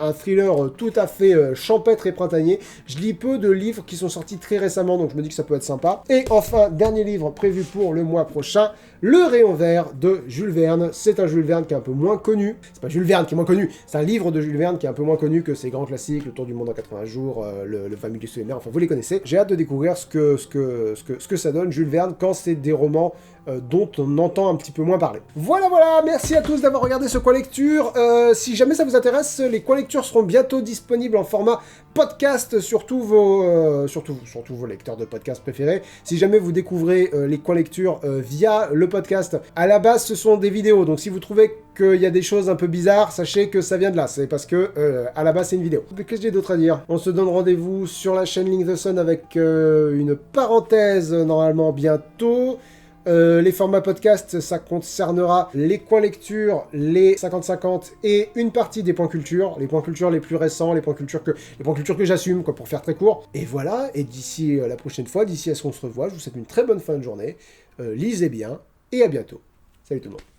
un thriller tout à fait champêtre et printanier. Je lis peu de livres qui sont sortis très récemment, donc je me dis que ça peut être sympa. Et enfin, dernier livre prévu pour le mois prochain, Le Rayon Vert de Jules Verne. C'est un Jules Verne qui est un peu moins connu. C'est pas Jules Verne qui est moins connu, c'est un livre de Jules Verne qui est un peu moins connu que ses grands classiques, Le Tour du Monde en 80 jours, le Famille du Souvenir, enfin vous les connaissez. J'ai hâte de découvrir ce que ça donne, Jules Verne, quand c'est des romans dont on entend un petit peu moins parler. Voilà, merci à tous d'avoir regardé ce coin lecture. Si jamais ça vous intéresse, les coins lectures seront bientôt disponibles en format podcast sur tous vos lecteurs de podcast préférés. Si jamais vous découvrez les coins lectures via le podcast, à la base ce sont des vidéos, donc si vous trouvez qu'il y a des choses un peu bizarres, sachez que ça vient de là, c'est parce que à la base c'est une vidéo. Qu'est-ce que j'ai d'autre à dire? On se donne rendez-vous sur la chaîne Link the Sun avec une parenthèse normalement bientôt. Les formats podcast, ça concernera les coins lecture, les 50-50 et une partie des points culture, les points culture les plus récents, les points culture que j'assume, quoi, pour faire très court. Et voilà, et d'ici la prochaine fois, d'ici à ce qu'on se revoit, je vous souhaite une très bonne fin de journée, lisez bien, et à bientôt. Salut tout le monde.